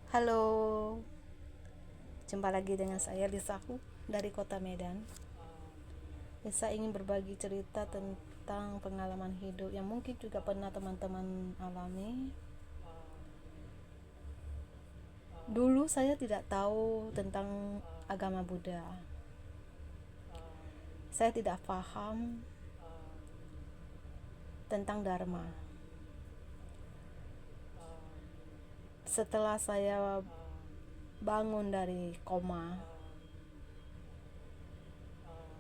Halo, jumpa lagi dengan saya Lisaku dari Kota Medan. Lisa ingin berbagi cerita tentang pengalaman hidup yang mungkin juga pernah teman-teman alami. Dulu saya tidak tahu tentang agama Buddha. Saya tidak paham tentang Dharma. Setelah saya bangun dari koma,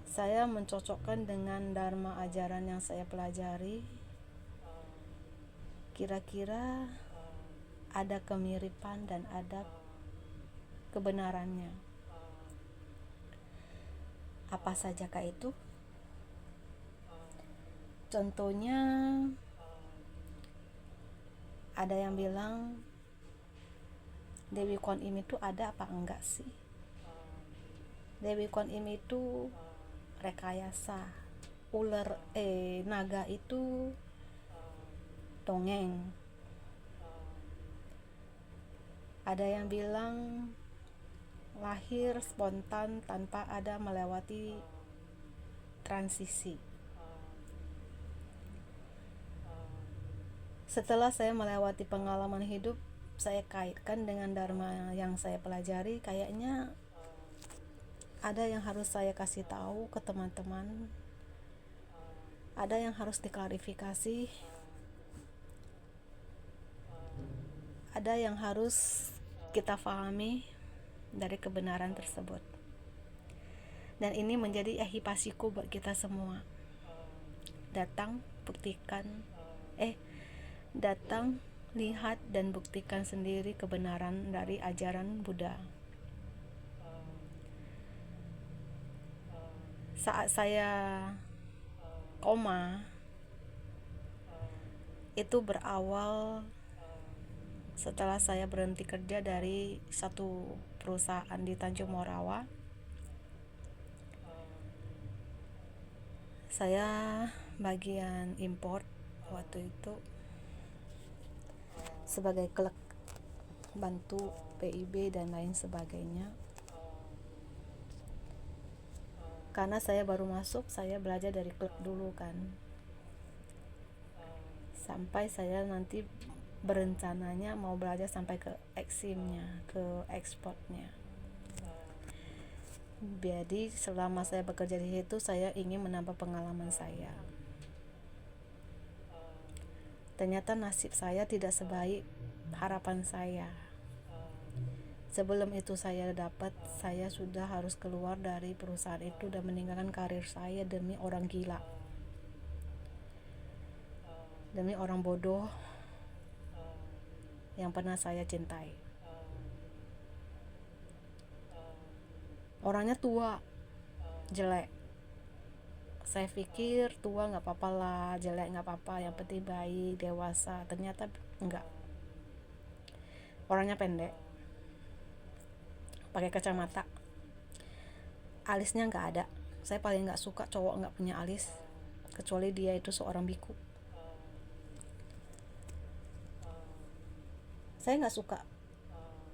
saya mencocokkan dengan Dharma ajaran yang saya pelajari. Kira-kira ada kemiripan dan ada kebenarannya. Apa sajakah itu? Contohnya, ada yang bilang Dewi Kwan Im itu ada apa enggak sih? Dewi Kwan Im itu rekayasa. Naga itu dongeng. Ada yang bilang lahir spontan tanpa ada melewati transisi. Setelah saya melewati pengalaman hidup, saya kaitkan dengan Dharma yang saya pelajari. Kayaknya ada yang harus saya kasih tahu ke teman-teman, ada yang harus diklarifikasi, ada yang harus kita pahami dari kebenaran tersebut. Dan ini menjadi ahipasiku buat kita semua. Datang, buktikan, datang, lihat dan buktikan sendiri kebenaran dari ajaran Buddha. Saat saya koma, itu berawal setelah saya berhenti kerja dari satu perusahaan di Tanjung Morawa. Saya bagian import waktu itu sebagai klek, bantu PIB dan lain sebagainya. Karena saya baru masuk, saya belajar dari klek dulu kan, sampai saya nanti berencananya mau belajar sampai ke eksimnya, ke ekspornya. Jadi selama saya bekerja di situ, saya ingin menambah pengalaman saya. Ternyata nasib saya tidak sebaik harapan saya. Sebelum itu saya sudah harus keluar dari perusahaan itu dan meninggalkan karir saya demi orang gila, demi orang bodoh yang pernah saya cintai. Orangnya tua, jelek. Saya pikir tua gak apa-apa lah, jelek gak apa-apa, yang penting baik, dewasa. Ternyata enggak. Orangnya pendek, pakai kacamata, alisnya gak ada. Saya paling gak suka cowok gak punya alis, kecuali dia itu seorang biku. Saya gak suka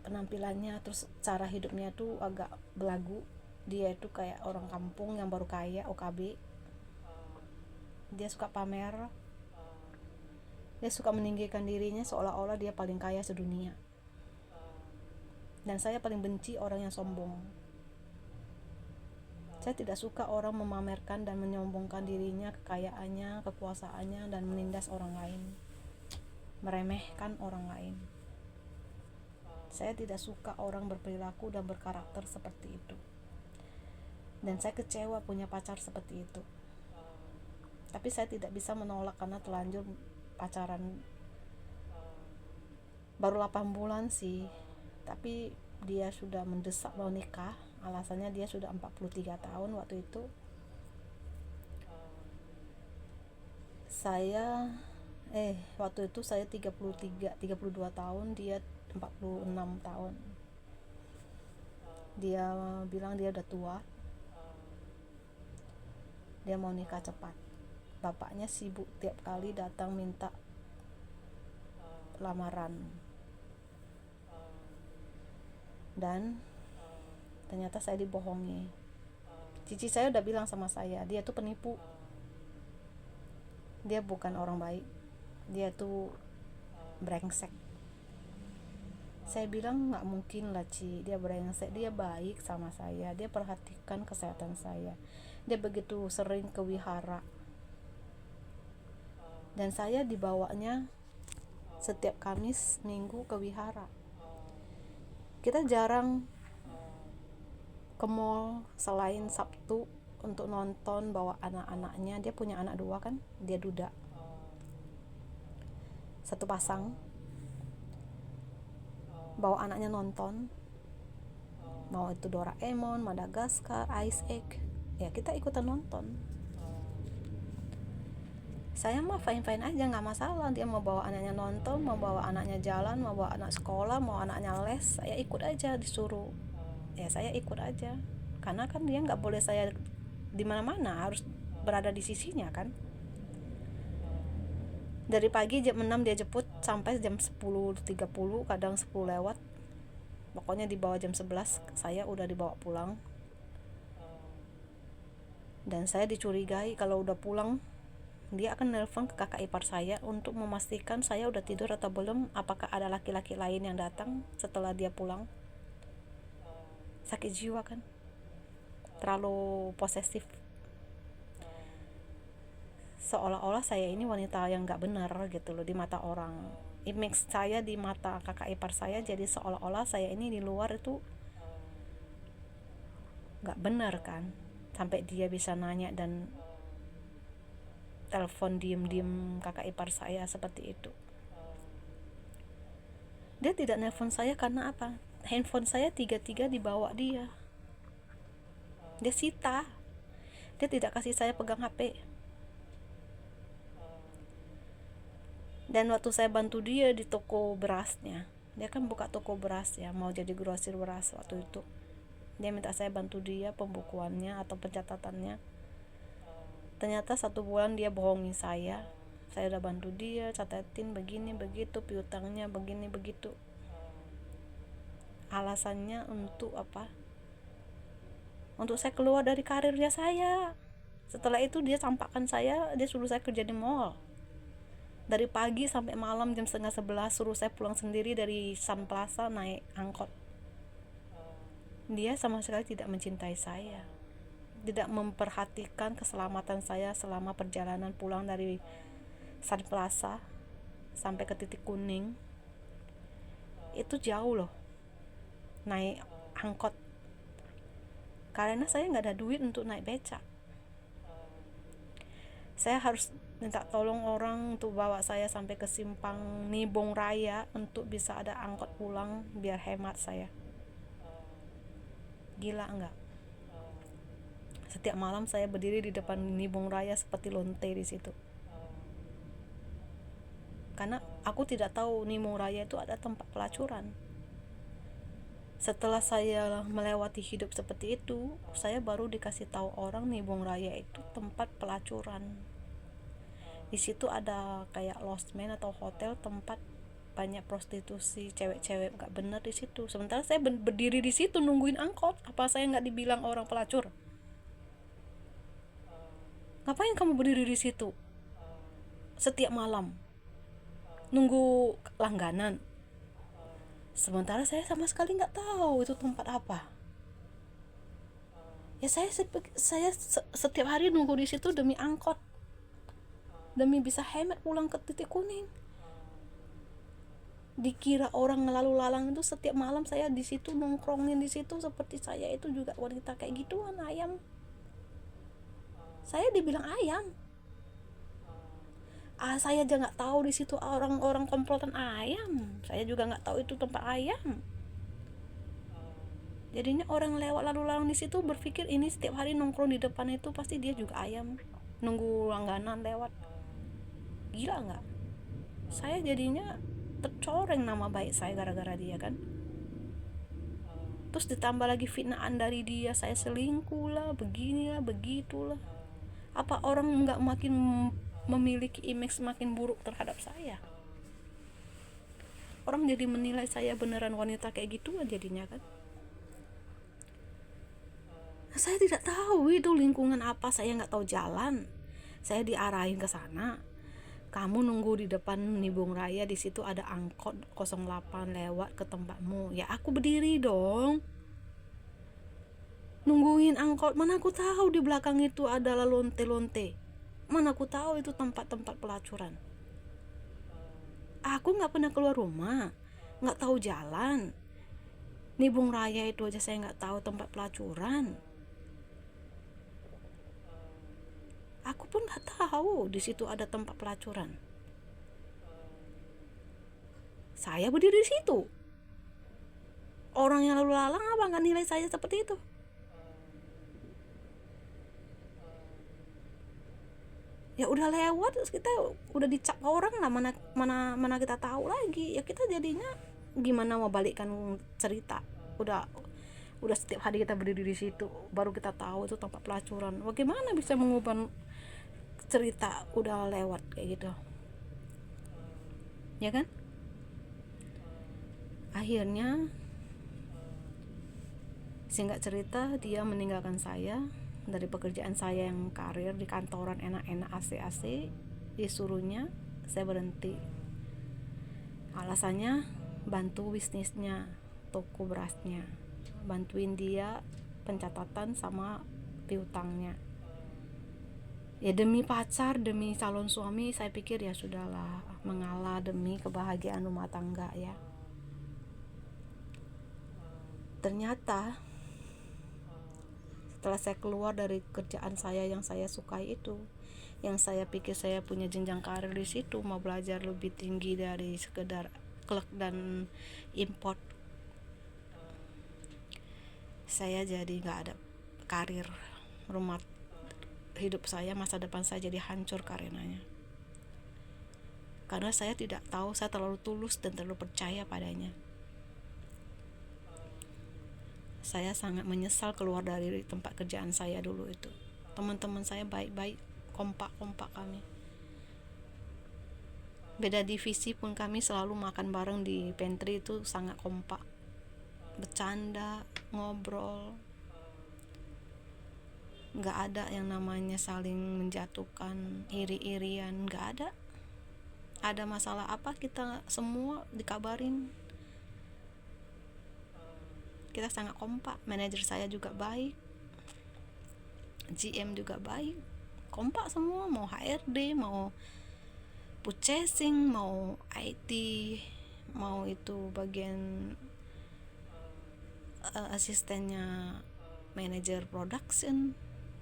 penampilannya, terus cara hidupnya tuh agak belagu. Dia itu kayak orang kampung yang baru kaya, OKB. Dia suka pamer, dia suka meninggikan dirinya seolah-olah dia paling kaya sedunia. Dan saya paling benci orang yang sombong. Saya tidak suka orang memamerkan dan menyombongkan dirinya, kekayaannya, kekuasaannya, dan menindas orang lain, meremehkan orang lain. Saya tidak suka orang berperilaku dan berkarakter seperti itu. Dan saya kecewa punya pacar seperti itu. Tapi saya tidak bisa menolak karena telanjur pacaran baru 8 bulan sih. Tapi dia sudah mendesak mau nikah. Alasannya dia sudah 43 tahun waktu itu. Waktu itu saya 32 tahun, dia 46 tahun. Dia bilang dia udah tua, dia mau nikah cepat. Bapaknya sibuk tiap kali datang minta lamaran. Dan ternyata saya dibohongi. Cici saya udah bilang sama saya, dia tuh penipu, dia bukan orang baik, dia tuh brengsek. Saya bilang nggak mungkin lah Ci, dia brengsek, dia baik sama saya, dia perhatikan kesehatan saya, dia begitu sering ke wihara, dan saya dibawanya setiap Kamis Minggu ke wihara. Kita jarang ke mall selain Sabtu untuk nonton bawa anak-anaknya. Dia punya anak 2 kan, dia duda, 1 pasang, bawa anaknya nonton, mau itu Doraemon, Madagaskar, Ice Egg, ya kita ikutan nonton. Saya mah fine-fine aja, gak masalah, dia mau bawa anaknya nonton, mau bawa anaknya jalan, mau bawa anak sekolah, mau anaknya les, saya ikut aja, disuruh ya saya ikut aja, karena kan dia gak boleh saya di mana-mana, harus berada di sisinya kan. Dari pagi jam 6 dia jemput sampai jam 10.30, kadang 10 lewat, pokoknya di bawah jam 11 saya udah dibawa pulang. Dan saya dicurigai kalau udah pulang dia akan nelpon ke kakak ipar saya untuk memastikan saya udah tidur atau belum, apakah ada laki-laki lain yang datang setelah dia pulang. Sakit jiwa kan, terlalu posesif, seolah-olah saya ini wanita yang gak benar gitu loh di mata orang. Image saya di mata kakak ipar saya jadi seolah-olah saya ini di luar itu gak benar kan, sampai dia bisa nanya dan telepon diem-diem kakak ipar saya seperti itu. Dia tidak nelpon saya karena apa? Handphone saya 3 dibawa dia sita. Dia tidak kasih saya pegang HP. Dan waktu saya bantu dia di toko berasnya, dia kan buka toko beras ya, mau jadi grosir beras waktu itu, dia minta saya bantu dia pembukuannya atau pencatatannya. Ternyata 1 bulan dia bohongi saya udah bantu dia catatin begini begitu, piutangnya begini begitu. Alasannya untuk apa? Untuk saya keluar dari karirnya saya. Setelah itu dia campakkan saya, dia suruh saya kerja di mall dari pagi sampai malam jam 10:30, suruh saya pulang sendiri dari Sun Plaza naik angkot. Dia sama sekali tidak mencintai saya, tidak memperhatikan keselamatan saya selama perjalanan pulang dari Sun Plaza sampai ke titik kuning. Itu jauh loh naik angkot, karena saya gak ada duit untuk naik becak. Saya harus minta tolong orang untuk bawa saya sampai ke simpang Nibong Raya untuk bisa ada angkot pulang biar hemat saya. Gila enggak? Setiap malam saya berdiri di depan Nibong Raya seperti lonte di situ. Karena aku tidak tahu Nibong Raya itu ada tempat pelacuran. Setelah saya melewati hidup seperti itu, saya baru dikasih tahu orang Nibong Raya itu tempat pelacuran. Di situ ada kayak losmen atau hotel tempat banyak prostitusi, cewek-cewek gak bener di situ. Sementara saya berdiri di situ nungguin angkot. Apa saya nggak dibilang orang pelacur? Ngapain kamu berdiri di situ setiap malam nunggu langganan? Sementara saya sama sekali nggak tahu itu tempat apa. Ya saya setiap hari nunggu di situ demi angkot, demi bisa hemat pulang ke titik kuning. Dikira orang lalu lalang itu setiap malam saya di situ nongkrongin di situ seperti saya itu juga wanita kayak gituan, ayam. Saya dibilang ayam. Saya aja nggak tahu di situ orang-orang komplotan ayam. Saya juga nggak tahu itu tempat ayam. Jadinya orang lewat lalu lalang di situ berpikir ini setiap hari nongkrong di depan itu pasti dia juga ayam, nunggu langganan lewat. Gila nggak? Saya jadinya tercoreng nama baik saya gara-gara dia kan. Terus ditambah lagi fitnaan dari dia, saya selingkuh lah, beginilah, begitulah. Apa orang nggak makin memiliki image semakin buruk terhadap saya? Orang jadi menilai saya beneran wanita kayak gitu jadinya kan. Saya tidak tahu itu lingkungan apa, saya nggak tahu jalan. Saya diarahin ke sana. Kamu nunggu di depan Nibung Raya, di situ ada angkot 08 lewat ke tempatmu. Ya aku berdiri dong. Nungguin angkot, mana aku tahu di belakang itu adalah lonte-lonte. Mana aku tahu itu tempat-tempat pelacuran. Aku nggak pernah keluar rumah, nggak tahu jalan. Nibung Raya itu aja saya nggak tahu tempat pelacuran. Aku pun nggak tahu di situ ada tempat pelacuran. Saya berdiri di situ. Orang yang lalu lalang apa nggak nilai saya seperti itu? Ya udah lewat, kita udah dicap orang lah, mana kita tahu lagi. Ya kita jadinya gimana mau balikkan cerita? Udah setiap hari kita berdiri di situ, baru kita tahu itu tempat pelacuran. Bagaimana bisa mengubah cerita udah lewat kayak gitu, ya kan? Akhirnya singkat cerita, dia meninggalkan saya dari pekerjaan saya yang karir di kantoran enak-enak AC-AC. Disuruhnya saya berhenti, alasannya bantu bisnisnya, toko berasnya, bantuin dia pencatatan sama piutangnya. Ya demi pacar, demi calon suami, saya pikir ya sudahlah, mengalah demi kebahagiaan rumah tangga ya. Ternyata setelah saya keluar dari kerjaan saya yang saya sukai itu, yang saya pikir saya punya jenjang karir di situ, mau belajar lebih tinggi dari sekedar klek dan import, saya jadi nggak ada karir. Rumah hidup saya, masa depan saya jadi hancur karenanya. Karena saya tidak tahu, saya terlalu tulus dan terlalu percaya padanya. Saya sangat menyesal keluar dari tempat kerjaan saya dulu itu. Teman-teman saya baik-baik, kompak-kompak kami. Beda divisi pun kami selalu makan bareng di pantry itu sangat kompak. Bercanda, ngobrol. Gak ada yang namanya saling menjatuhkan, iri-irian, gak ada. Ada masalah apa kita semua dikabarin. Kita sangat kompak. Manajer saya juga baik, GM juga baik, kompak semua. Mau HRD, mau purchasing, mau IT, mau itu bagian asistennya manajer production,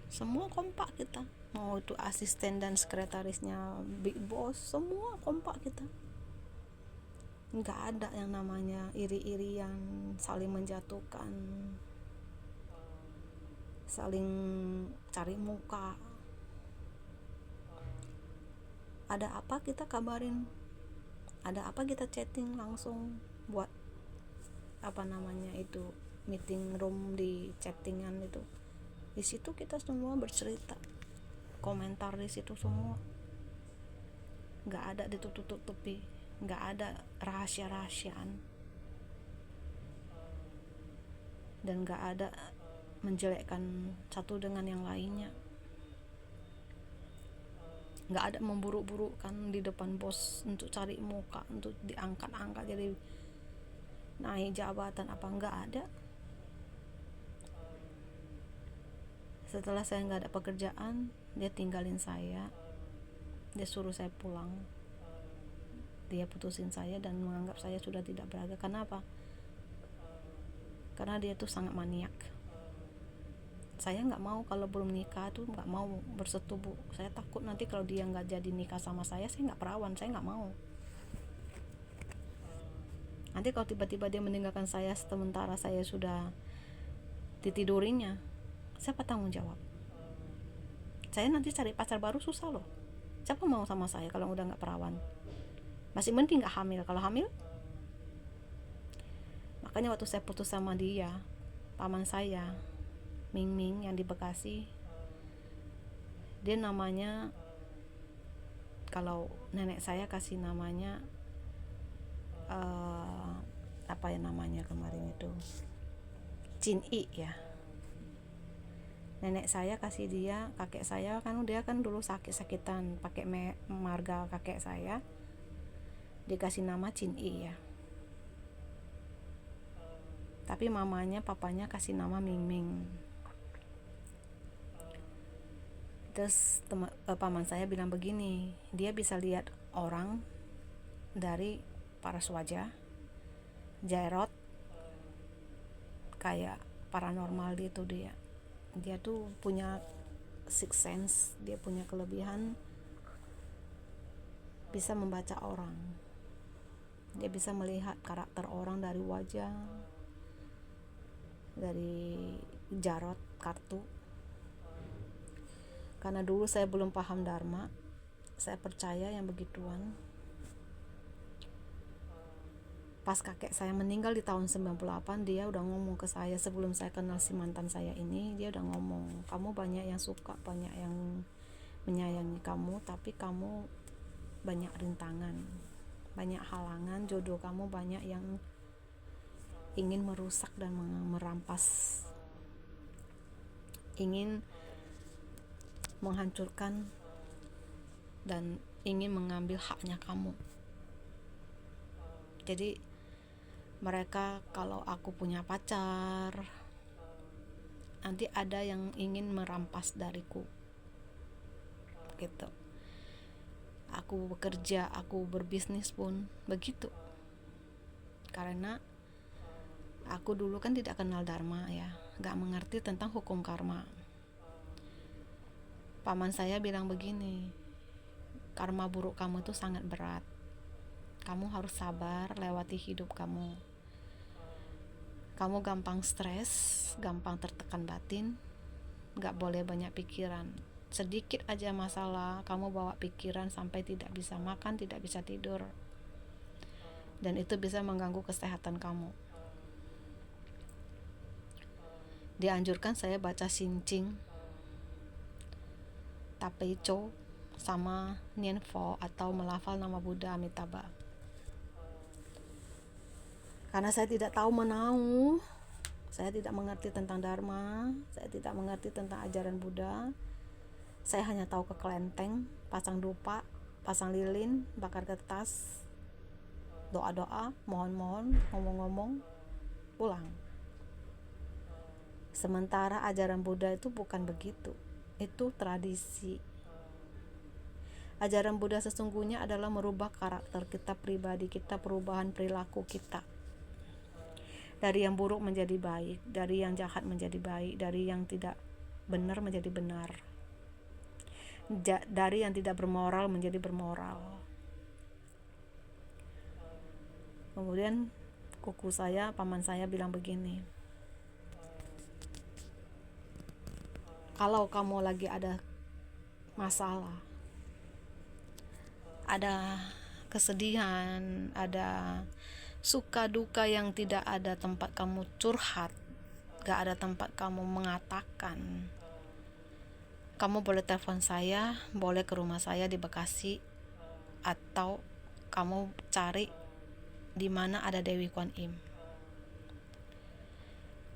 semua kompak kita. Mau itu asisten dan sekretarisnya big boss, semua kompak kita. Nggak ada yang namanya iri-irian, saling menjatuhkan, saling cari muka. Ada apa kita kabarin, ada apa kita chatting langsung, buat apa namanya itu meeting room di chattingan itu. Di situ kita semua bercerita, komentar di situ semua. Nggak ada ditutup-tutupi, nggak ada rahasia-rahasiaan, dan nggak ada menjelekkan satu dengan yang lainnya. Nggak ada memburuk-burukkan di depan bos untuk cari muka, untuk diangkat-angkat jadi naik jabatan apa, nggak ada. Setelah saya nggak ada pekerjaan, dia tinggalin saya, dia suruh saya pulang, dia putusin saya dan menganggap saya sudah tidak berharga. Kenapa? Karena dia tuh sangat maniak. Saya nggak mau, kalau belum nikah tuh nggak mau bersetubuh. Saya takut nanti kalau dia nggak jadi nikah sama saya nggak perawan, saya nggak mau. Nanti kalau tiba-tiba dia meninggalkan saya sementara saya sudah ditidurinya, siapa tanggung jawab? Saya nanti cari pacar baru susah loh. Siapa mau sama saya kalau udah nggak perawan? Masih mending nggak hamil. Kalau hamil, makanya waktu saya putus sama dia, paman saya Ming Ming yang di Bekasi, dia namanya, kalau nenek saya kasih namanya apa ya namanya kemarin itu, Chin I ya. Nenek saya kasih dia, kakek saya kan dia kan dulu sakit-sakitan, pakai marga kakek saya dikasih nama Chin I ya. Tapi papanya kasih nama Ming Ming. Terus paman saya bilang begini, dia bisa lihat orang dari paras wajah, jairot, kayak paranormal gitu dia tuh punya sixth sense, dia punya kelebihan bisa membaca orang, dia bisa melihat karakter orang dari wajah, dari jarot kartu. Karena dulu saya belum paham dharma, saya percaya yang begituan. Pas kakek saya meninggal di tahun 98, dia udah ngomong ke saya, sebelum saya kenal si mantan saya ini, dia udah ngomong, kamu banyak yang suka, banyak yang menyayangi kamu, tapi kamu banyak rintangan, banyak halangan, jodoh kamu banyak yang ingin merusak dan merampas, ingin menghancurkan dan ingin mengambil haknya kamu. Jadi mereka, kalau aku punya pacar, nanti ada yang ingin merampas dariku gitu. Aku bekerja, aku berbisnis pun begitu. Karena aku dulu kan tidak kenal dharma ya, gak mengerti tentang hukum karma. Paman saya bilang begini, karma buruk kamu itu sangat berat, kamu harus sabar lewati hidup kamu. Kamu gampang stres, gampang tertekan batin, gak boleh banyak pikiran. Sedikit aja masalah, kamu bawa pikiran sampai tidak bisa makan, tidak bisa tidur. Dan itu bisa mengganggu kesehatan kamu. Dianjurkan saya baca Sinching, Tapeicho, sama Nianfo atau melafal nama Buddha Amitabha. Karena saya tidak tahu menau, saya tidak mengerti tentang dharma, saya tidak mengerti tentang ajaran Buddha. Saya hanya tahu ke kelenteng, pasang dupa, pasang lilin, bakar kertas, doa-doa, mohon-mohon, ngomong-ngomong, pulang. Sementara ajaran Buddha itu bukan begitu, itu tradisi. Ajaran Buddha sesungguhnya adalah merubah karakter kita pribadi kita, perubahan perilaku kita. Dari yang buruk menjadi baik, dari yang jahat menjadi baik, dari yang tidak benar menjadi benar, dari yang tidak bermoral menjadi bermoral. Kemudian paman saya bilang begini, kalau kamu lagi ada masalah, ada kesedihan, ada suka duka yang tidak ada tempat kamu curhat, gak ada tempat kamu mengatakan, kamu boleh telepon saya, boleh ke rumah saya di Bekasi, atau kamu cari di mana ada Dewi Kuan Im.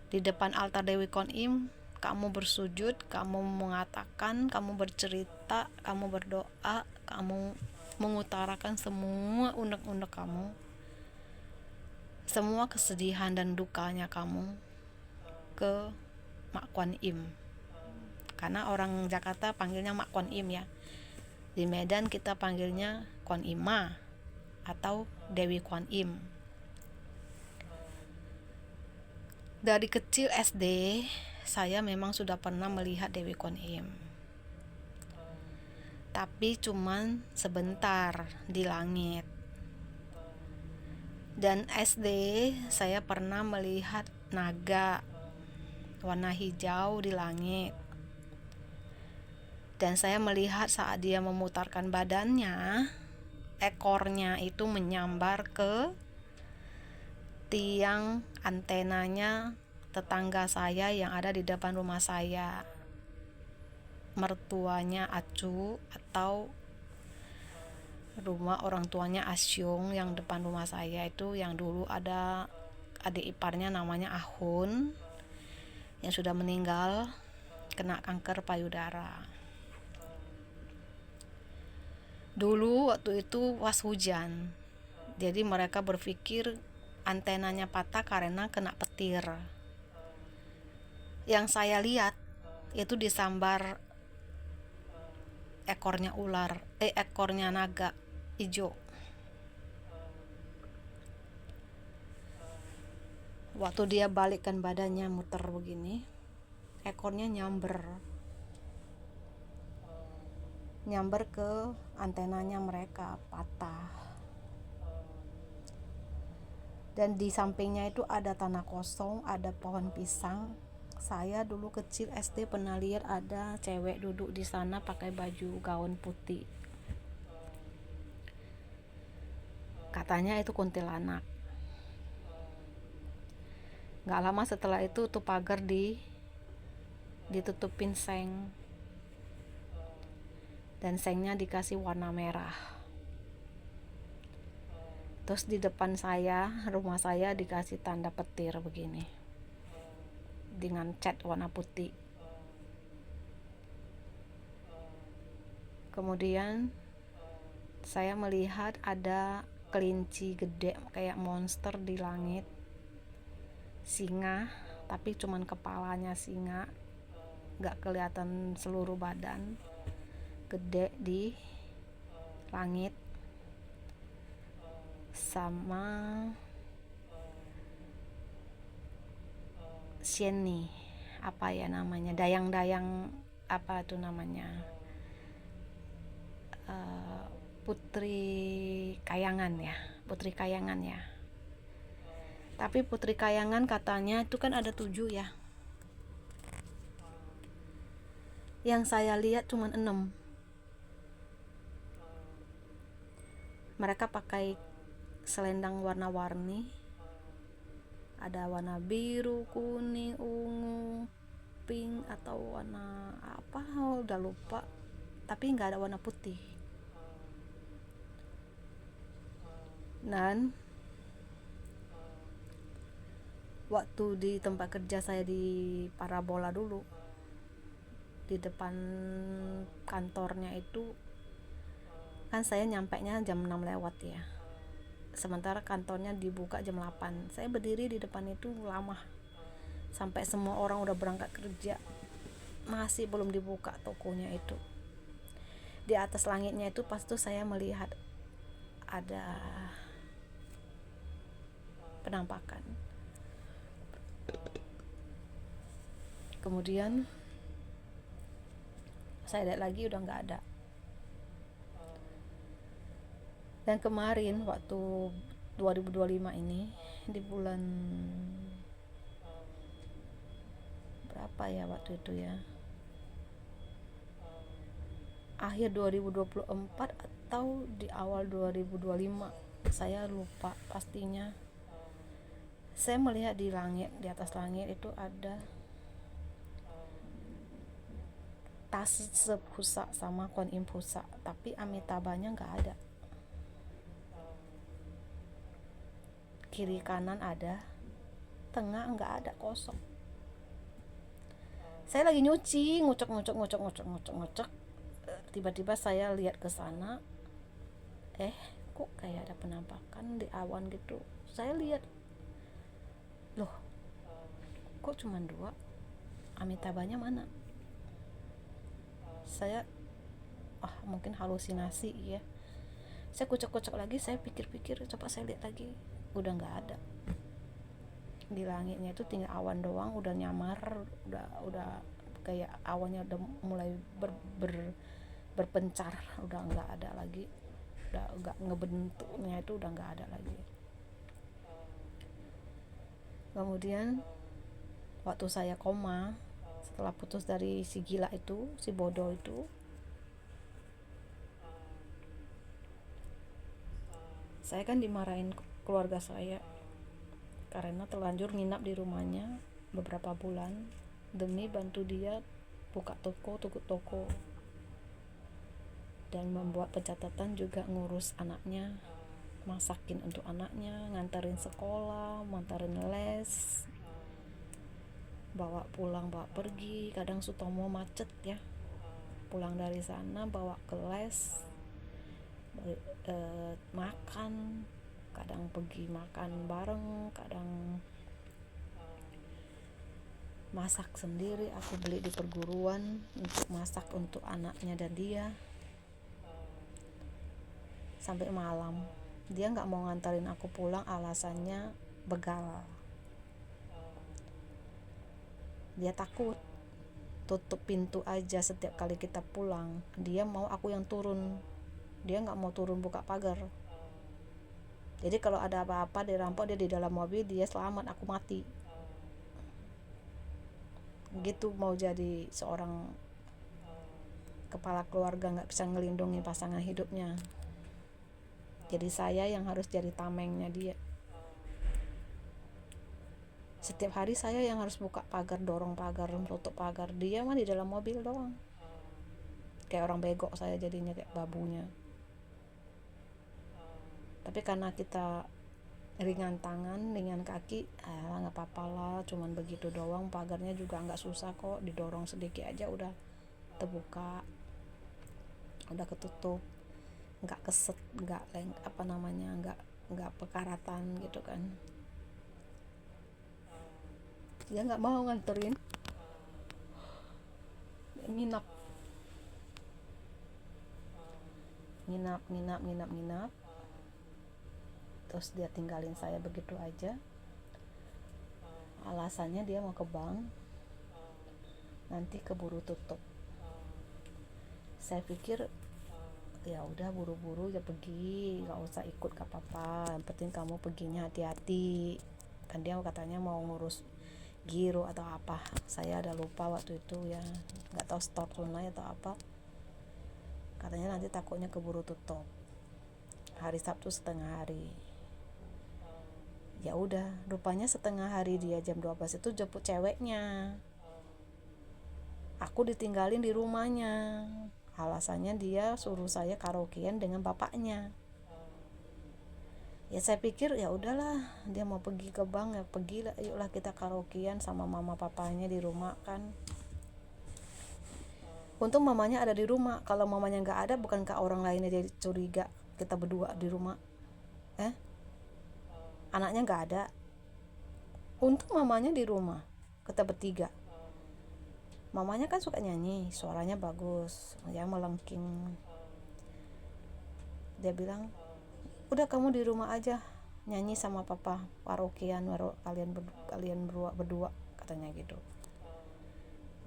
Di depan altar Dewi Kuan Im, kamu bersujud, kamu mengatakan, kamu bercerita, kamu berdoa, kamu mengutarakan semua unek-unek kamu, semua kesedihan dan dukanya kamu ke Mak Kuan Im. Karena orang Jakarta panggilnya Mak Kuan Im ya. Di Medan kita panggilnya Kuan Ima atau Dewi Kuan Im. Dari kecil SD saya memang sudah pernah melihat Dewi Kuan Im, tapi cuman sebentar di langit. Dan SD saya pernah melihat naga warna hijau di langit. Dan saya melihat saat dia memutarkan badannya, ekornya itu menyambar ke tiang antenanya tetangga saya yang ada di depan rumah saya. Mertuanya Acu atau rumah orang tuanya Asyung yang depan rumah saya itu, yang dulu ada adik iparnya namanya Ahun yang sudah meninggal. kena kanker payudara. Dulu waktu itu pas hujan, jadi mereka berpikir antenanya patah karena kena petir. Yang saya lihat itu disambar ekornya naga hijau. Waktu dia balikkan badannya muter begini, ekornya nyamber ke antenanya, mereka patah. Dan di sampingnya itu ada tanah kosong, ada pohon pisang. Saya dulu kecil SD pernah lihat ada cewek duduk di sana pakai baju gaun putih. Katanya itu kuntilanak. Gak lama setelah itu tuh pagar ditutupin seng, dan sengnya dikasih warna merah. Terus di depan rumah saya dikasih tanda petir begini dengan cat warna putih. Kemudian saya melihat ada kelinci gede kayak monster di langit, singa, tapi cuman kepalanya singa, gak kelihatan seluruh badan, gede di langit. Sama Sieni, apa ya namanya, dayang-dayang apa itu namanya, Putri Kayangan ya. Tapi Putri Kayangan katanya itu kan ada 7 ya. Yang saya lihat cuma 6. Mereka pakai selendang warna-warni. Ada warna biru, kuning, ungu, pink, atau warna apa, udah lupa. Tapi nggak ada warna putih. Dan waktu di tempat kerja saya di Parabola dulu, di depan kantornya itu kan saya nyampainya jam 6 lewat ya, sementara kantornya dibuka jam 8. Saya berdiri di depan itu lama, sampai semua orang udah berangkat kerja, masih belum dibuka tokonya itu. Di atas langitnya itu pas tuh saya melihat ada penampakan. Kemudian saya lihat lagi udah nggak ada. Dan kemarin waktu 2025 ini, di bulan berapa ya waktu itu ya, akhir 2024 atau di awal 2025, saya lupa pastinya. Saya melihat di langit, di atas langit itu ada tas sepusa sama Kuan Im Pusa, tapi Amitabhanya nggak ada. Kiri kanan ada, tengah nggak ada, kosong. Saya lagi nyuci, ngucek. Tiba-tiba saya lihat ke sana, kok kayak ada penampakan di awan gitu. Saya lihat, loh, kok cuma 2? Amitabhanya mana? Saya mungkin halusinasi ya. Saya kucek lagi, saya pikir-pikir, coba saya lihat lagi, udah nggak ada. Di langitnya itu tinggal awan doang, udah nyamar, udah kayak awannya udah mulai berpencar, udah nggak ada lagi, udah nggak ngebentuknya itu udah nggak ada lagi. Kemudian waktu saya koma, setelah putus dari si gila itu, si bodoh itu, saya kan dimarahin keluarga saya karena terlanjur nginap di rumahnya beberapa bulan demi bantu dia buka tutup toko, dan membuat pencatatan juga ngurus anaknya, masakin untuk anaknya, nganterin sekolah, nganterin les, bawa pulang bawa pergi. Kadang Sutomo macet ya, pulang dari sana bawa ke les, makan, kadang pergi makan bareng, kadang masak sendiri. Aku beli di perguruan untuk masak untuk anaknya dan dia. Sampai malam dia nggak mau nganterin aku pulang, alasannya begal. Dia takut, tutup pintu aja setiap kali kita pulang. Dia mau aku yang turun, dia nggak mau turun buka pagar. Jadi kalau ada apa-apa dirampok, dia di dalam mobil, dia selamat, aku mati. Gitu mau jadi seorang kepala keluarga, nggak bisa ngelindungi pasangan hidupnya. Jadi saya yang harus jadi tamengnya dia. Setiap hari saya yang harus buka pagar, dorong pagar, tutup pagar. Dia mah di dalam mobil doang. Kayak orang bego saya jadinya, kayak babunya. Tapi karena kita ringan tangan, ringan kaki, nggak apa-apa lah, cuman begitu doang. Pagarnya juga nggak susah kok, didorong sedikit aja udah terbuka, udah ketutup, nggak keset, nggak nggak pekaratan gitu kan. Dia nggak mau nganterin, nginap. Terus dia tinggalin saya begitu aja. Alasannya dia mau ke bank, nanti keburu tutup. Saya pikir ya udah, buru-buru ya pergi, nggak usah ikut, gak apa-apa, yang penting kamu perginya hati-hati. Kan dia katanya mau ngurus giro atau apa, saya ada lupa waktu itu ya, nggak tahu store tunai atau apa. Katanya nanti takutnya keburu tutup hari Sabtu setengah hari. Ya udah, rupanya setengah hari dia jam 12 itu jemput ceweknya. Aku ditinggalin di rumahnya. Alasannya dia suruh saya karaokean dengan bapaknya. Ya saya pikir ya udahlah, dia mau pergi ke bank ya pergilah, yuklah kita karaokean sama mama papanya di rumah kan. Untung mamanya ada di rumah. Kalau mamanya nggak ada, bukankah orang lainnya jadi curiga kita berdua di rumah? Anaknya nggak ada. Untung mamanya di rumah, kita bertiga. Mamanya kan suka nyanyi, suaranya bagus, ya melengking. Dia bilang, udah kamu di rumah aja nyanyi sama papa karaokean, kalian berdua katanya gitu.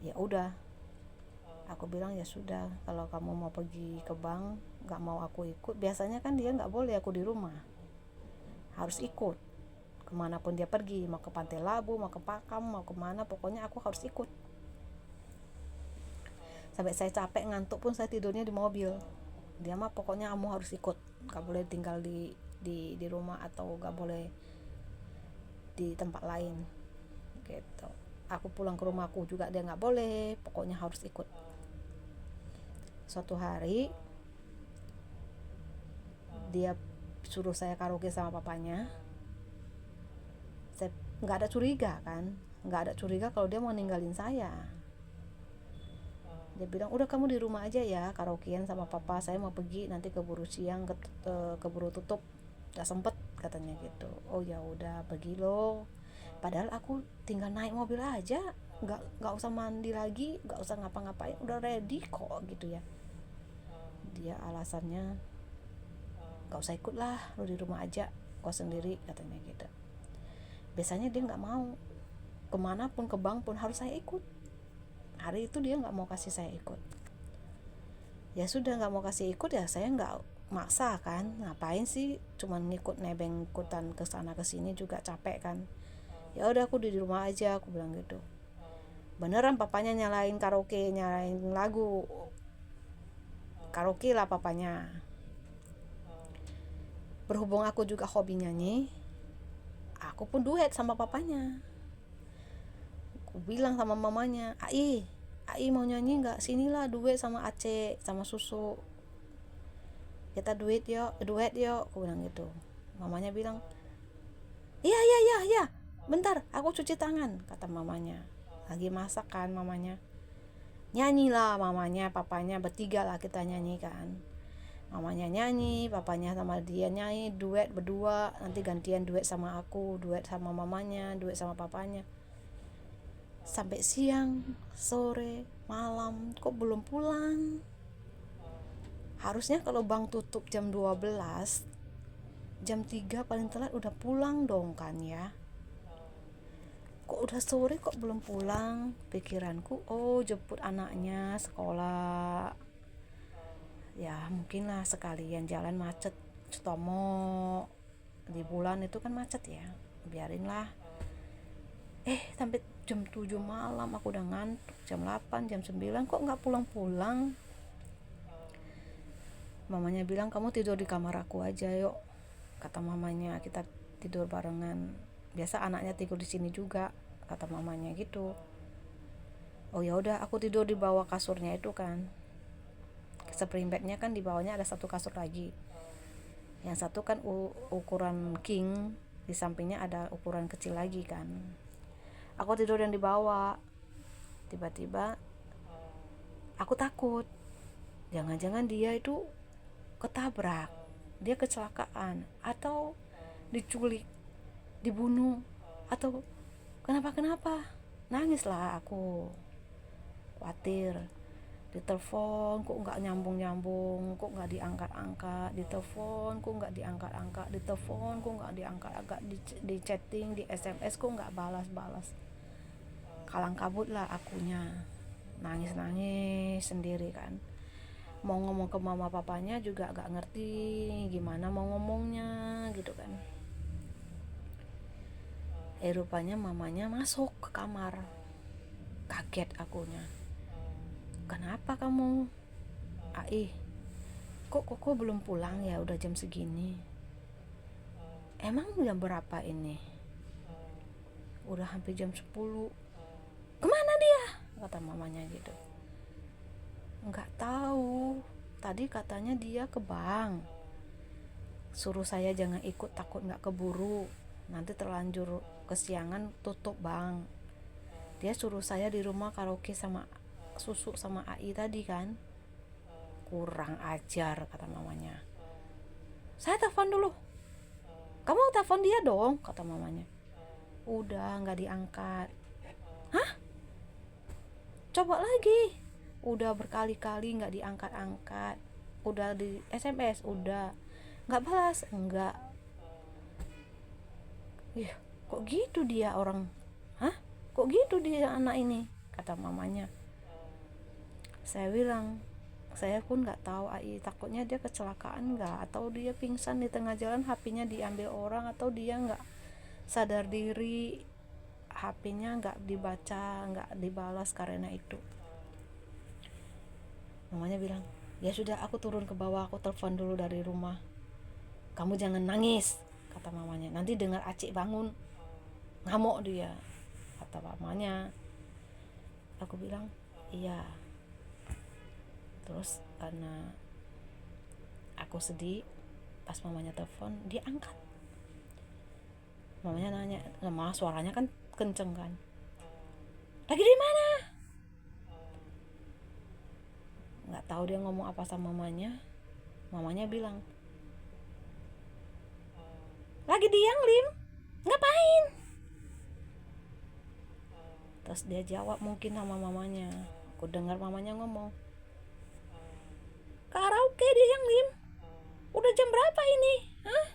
Ya udah, aku bilang ya sudah, kalau kamu mau pergi ke bank nggak mau aku ikut. Biasanya kan dia nggak boleh aku di rumah, harus ikut kemanapun dia pergi, mau ke Pantai Labu, mau ke Pakam, mau kemana, pokoknya aku harus ikut. Sampai saya capek ngantuk pun saya tidurnya di mobil. Dia mah pokoknya kamu harus ikut, gak boleh tinggal di rumah atau gak boleh di tempat lain gitu. Aku pulang ke rumahku juga dia gak boleh, pokoknya harus ikut. Suatu hari dia suruh saya karaoke sama papanya. Saya gak ada curiga kan, gak ada curiga kalau dia mau ninggalin saya. Dia bilang, udah kamu di rumah aja ya karaokean sama papa, saya mau pergi nanti keburu siang, keburu tutup, gak sempet katanya gitu. Oh ya udah, pergi lo. Padahal aku tinggal naik mobil aja, nggak usah mandi lagi, nggak usah ngapa-ngapain, udah ready kok gitu ya. Dia alasannya, nggak usah ikut lah, lo di rumah aja kok sendiri katanya gitu. Biasanya dia nggak mau, kemanapun, ke bank pun harus saya ikut. Hari itu dia nggak mau kasih saya ikut. Ya sudah, nggak mau kasih ikut ya saya nggak maksa kan, ngapain sih cuman ngikut nebeng ikutan ke sana ke sini juga capek kan. Ya udah aku di rumah aja, aku bilang gitu. Beneran papanya nyalain karaoke, nyalain lagu karaoke lah papanya. Berhubung aku juga hobi nyanyi, aku pun duet sama papanya. Aku bilang sama mamanya, Ai mau nyanyi nggak? Sinilah duet sama Aceh, sama Susu. Kita duet yuk. Aku bilang gitu. Mamanya bilang, iya. Bentar, aku cuci tangan, kata mamanya. lagi masak kan, mamanya nyanyi lah, mamanya papanya bertiga lah kita nyanyi kan. Mamanya nyanyi, papanya sama dia nyanyi, duet berdua, nanti gantian duet sama aku, duet sama mamanya, duet sama papanya. Sampai siang, sore, malam, kok belum pulang? Harusnya kalau bank tutup jam 12, jam 3 paling telat udah pulang dong kan ya. Kok udah sore kok belum pulang? Pikiranku, oh jemput anaknya sekolah. Ya mungkin lah sekalian jalan macet, Sutomo di bulan itu kan macet ya, biarinlah. Sampai jam 7 malam aku udah ngantuk, jam 8, jam 9 kok nggak pulang-pulang. Mamanya bilang kamu tidur di kamar aku aja yuk, kata mamanya, kita tidur barengan, biasa anaknya tidur di sini juga, kata mamanya gitu. Oh ya udah, aku tidur di bawah kasurnya itu kan, spring bednya kan di bawahnya ada satu kasur lagi, yang satu kan ukuran king, di sampingnya ada ukuran kecil lagi kan. Aku tidur yang di bawah. Tiba-tiba aku takut, jangan-jangan dia itu ketabrak, dia kecelakaan, atau diculik, dibunuh, atau kenapa. Nangislah aku, khawatir. Ditelepon kok nggak nyambung, kok nggak diangkat-angkat, ditelepon kok nggak diangkat-angkat, ditelepon kok nggak diangkat-angkat, di chatting, di SMS kok nggak balas-balas. Kalang kabut lah akunya, nangis sendiri kan. Mau ngomong ke mama papanya juga gak ngerti gimana mau ngomongnya gitu kan. Rupanya mamanya masuk ke kamar. Kaget akunya. Kenapa kamu? Kok belum pulang ya, udah jam segini. Emang jam berapa ini? Udah hampir jam 10. Kemana dia? Kata mamanya gitu. Nggak tahu, tadi katanya dia ke bank, suruh saya jangan ikut, takut nggak keburu, nanti terlanjur kesiangan tutup bank. Dia suruh saya di rumah karaoke sama susu sama AI tadi kan. Kurang ajar, kata mamanya. Saya telepon dulu. Kamu telepon dia dong, kata mamanya. Udah nggak diangkat. Hah? Coba lagi. Udah berkali-kali nggak diangkat-angkat, udah di SMS udah nggak balas, enggak. Kok gitu dia orang, kok gitu dia anak ini, kata mamanya. Saya bilang, saya pun nggak tahu takutnya dia kecelakaan nggak, atau dia pingsan di tengah jalan, HP-nya diambil orang, atau dia nggak sadar diri, HP-nya nggak dibaca, nggak dibalas karena itu. Mamanya bilang, ya sudah, aku turun ke bawah, aku telepon dulu dari rumah. Kamu jangan nangis, kata mamanya, nanti dengar Acik bangun, ngamuk dia, kata mamanya. Aku bilang, iya. Terus karena aku sedih, pas mamanya telepon, dia angkat. Mamanya nanya, lemah, suaranya kan kenceng kan, lagi di mana? Nggak tahu dia ngomong apa sama mamanya. Mamanya bilang, lagi di Yang Lim, ngapain? Terus dia jawab mungkin sama mamanya. Aku dengar mamanya ngomong, karaoke di Yang Lim. Udah jam berapa ini? Hah?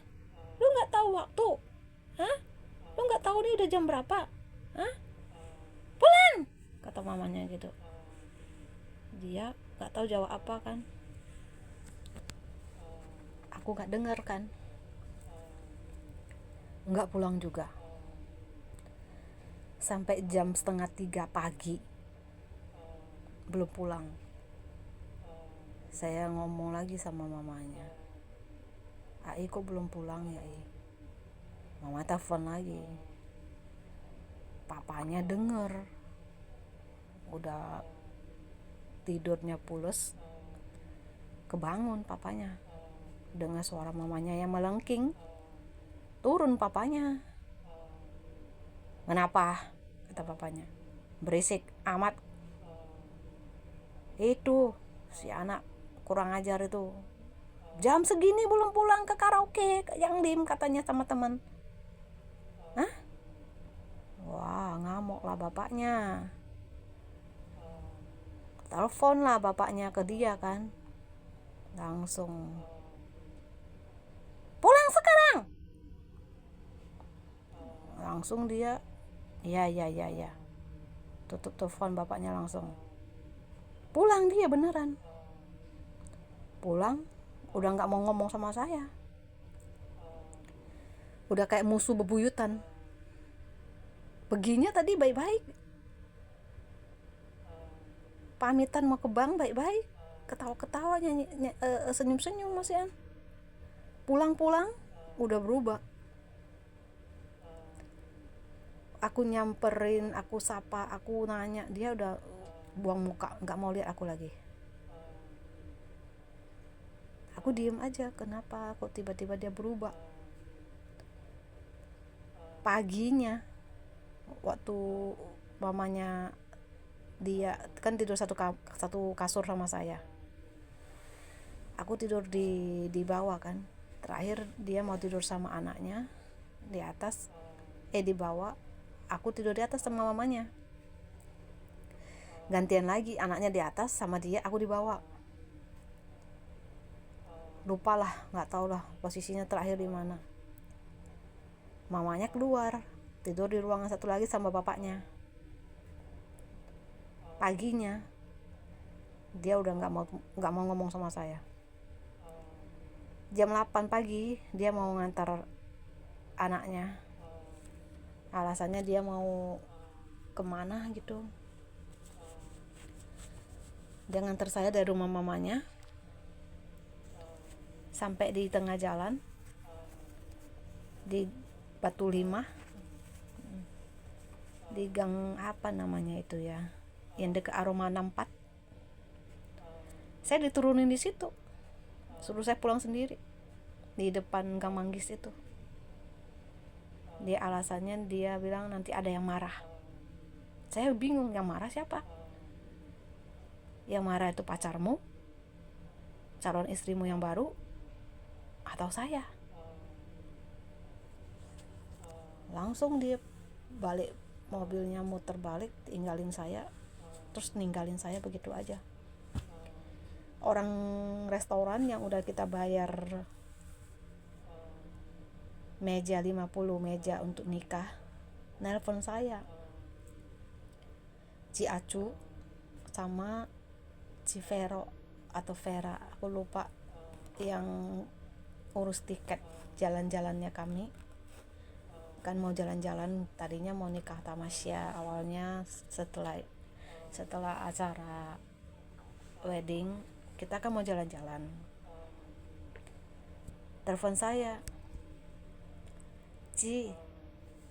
Lu nggak tahu waktu? Hah? Lu nggak tahu nih udah jam berapa? Hah? Pulang, kata mamanya gitu. Dia nggak tahu jawab apa kan. Aku nggak dengar kan. Nggak pulang juga. Sampai jam 2:30 pagi belum pulang. Saya ngomong lagi sama mamanya, Ai kok belum pulang ya Ai? Mama telepon lagi. Papanya denger, udah tidurnya pules, kebangun papanya, dengar suara mamanya yang melengking. Turun papanya. Kenapa? Kata papanya. berisik amat. Itu si anak kurang ajar itu, jam segini belum pulang ke karaoke yang dim katanya sama teman. Hah? Wah, ngamuk lah bapaknya. Telepon lah bapaknya ke dia kan. Langsung, pulang sekarang. Langsung dia, ya. Tutup telepon bapaknya langsung. Pulang dia beneran. Pulang, udah gak mau ngomong sama saya. Udah kayak musuh bebuyutan. Perginya tadi baik-baik, pamitan mau ke bank baik-baik, ketawa-ketawa, senyum-senyum masihan. Pulang-pulang udah berubah. Aku nyamperin, aku sapa, aku nanya, dia udah buang muka, gak mau lihat aku lagi. Aku diem aja, kenapa kok tiba-tiba dia berubah. Paginya waktu mamanya, dia kan tidur satu kasur sama saya, aku tidur di bawah kan. Terakhir dia mau tidur sama anaknya di atas, di bawah, aku tidur di atas sama mamanya. Gantian lagi, anaknya di atas sama dia, aku di bawah. Lupa lah, nggak tahu lah posisinya terakhir di mana. Mamanya keluar, tidur di ruangan satu lagi sama bapaknya. Paginya dia udah nggak mau ngomong sama saya. Jam 8 pagi dia mau ngantar anaknya. Alasannya dia mau kemana gitu. Dia ngantar saya dari rumah mamanya sampai di tengah jalan di Batu 5, di gang apa namanya itu ya, yang dekat Aroma 64. Saya diturunin di situ, suruh saya pulang sendiri di depan Gang Manggis itu. Dia alasannya, dia bilang nanti ada yang marah. Saya bingung, yang marah siapa? Yang marah itu pacarmu, calon istrimu yang baru, atau saya? Langsung dia balik mobilnya, muter balik, tinggalin saya, terus ninggalin saya begitu aja. Orang restoran yang udah kita bayar meja 50 meja untuk nikah, nelpon saya, Ci Acu sama Ci Vero atau Vera, aku lupa, yang urus tiket jalan-jalannya kami. Kan mau jalan-jalan, tadinya mau nikah tamasya awalnya, setelah acara wedding kita kan mau jalan-jalan. Telepon saya, Ci,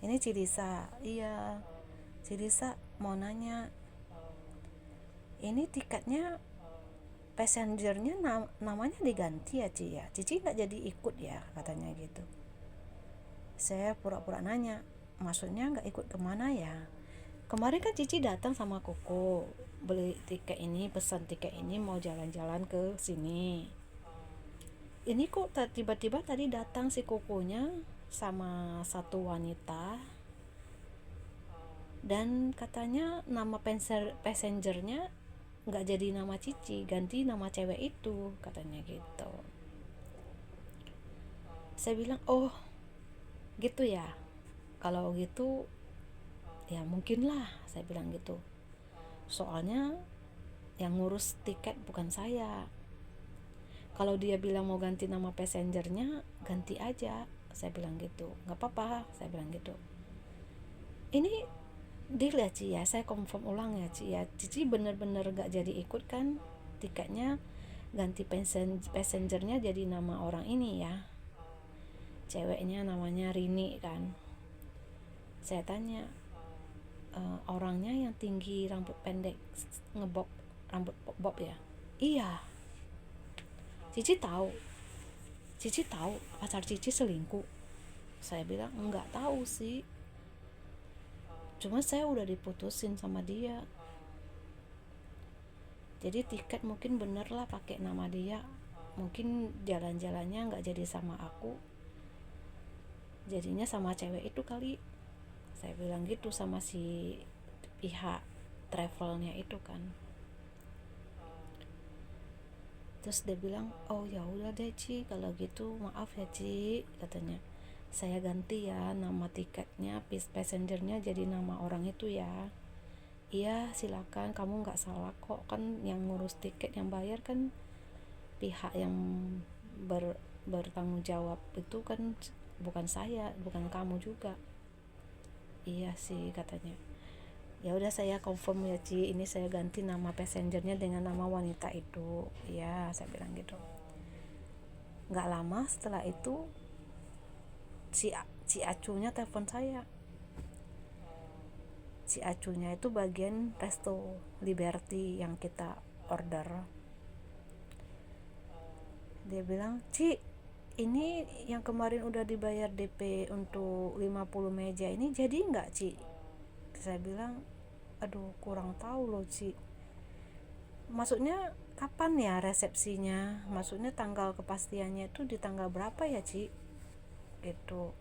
ini Ci Lisa. Iya, Ci Lisa mau nanya, ini tiketnya passengernya namanya diganti ya Ci ya, Cici nggak jadi ikut ya, katanya gitu. Saya pura-pura nanya, maksudnya nggak ikut kemana ya? Kemarin kan Cici datang sama Koko, beli tiket ini, pesan tiket ini, mau jalan-jalan ke sini. Ini kok tiba-tiba tadi datang si Kokonya sama satu wanita, dan katanya nama passengernya nggak jadi nama Cici, ganti nama cewek itu, katanya gitu. Saya bilang, oh gitu ya, kalau gitu ya mungkin lah, saya bilang gitu. Soalnya yang ngurus tiket bukan saya. Kalau dia bilang mau ganti nama passengernya, ganti aja, saya bilang gitu. Nggak apa-apa, saya bilang gitu. Ini deal ya Ci ya, saya confirm ulang ya Ci ya, Cici bener-bener gak jadi ikut kan, tiketnya ganti passengernya jadi nama orang ini ya, ceweknya namanya Rini kan. Saya tanya, orangnya yang tinggi rambut pendek ngebob, rambut bob ya? Iya. Cici tahu pacar Cici selingkuh? Saya bilang enggak tahu sih, Cuma saya udah diputusin sama dia, jadi tiket mungkin bener lah pakai nama dia, mungkin jalan-jalannya nggak jadi sama aku, jadinya sama cewek itu kali. Saya bilang gitu sama si pihak travelnya itu kan. Terus dia bilang, oh ya udah deh Ci, kalau gitu maaf ya Ci, katanya, saya ganti ya nama tiketnya, passengernya jadi nama orang itu ya. Iya silakan, kamu nggak salah kok, kan yang ngurus tiket, yang bayar kan pihak yang bertanggung jawab itu kan bukan saya, bukan kamu juga. Iya sih, katanya. Ya udah saya confirm ya Ci, ini saya ganti nama passengernya dengan nama wanita itu. Ya saya bilang gitu. Nggak lama setelah itu si acunya telepon saya. Si acunya itu bagian resto Liberty yang kita order. Dia bilang, Ci, ini yang kemarin udah dibayar DP untuk 50 meja ini jadi nggak Ci? Saya bilang, aduh kurang tahu loh Ci, maksudnya kapan ya resepsinya, maksudnya tanggal kepastiannya itu di tanggal berapa ya Ci, gitu.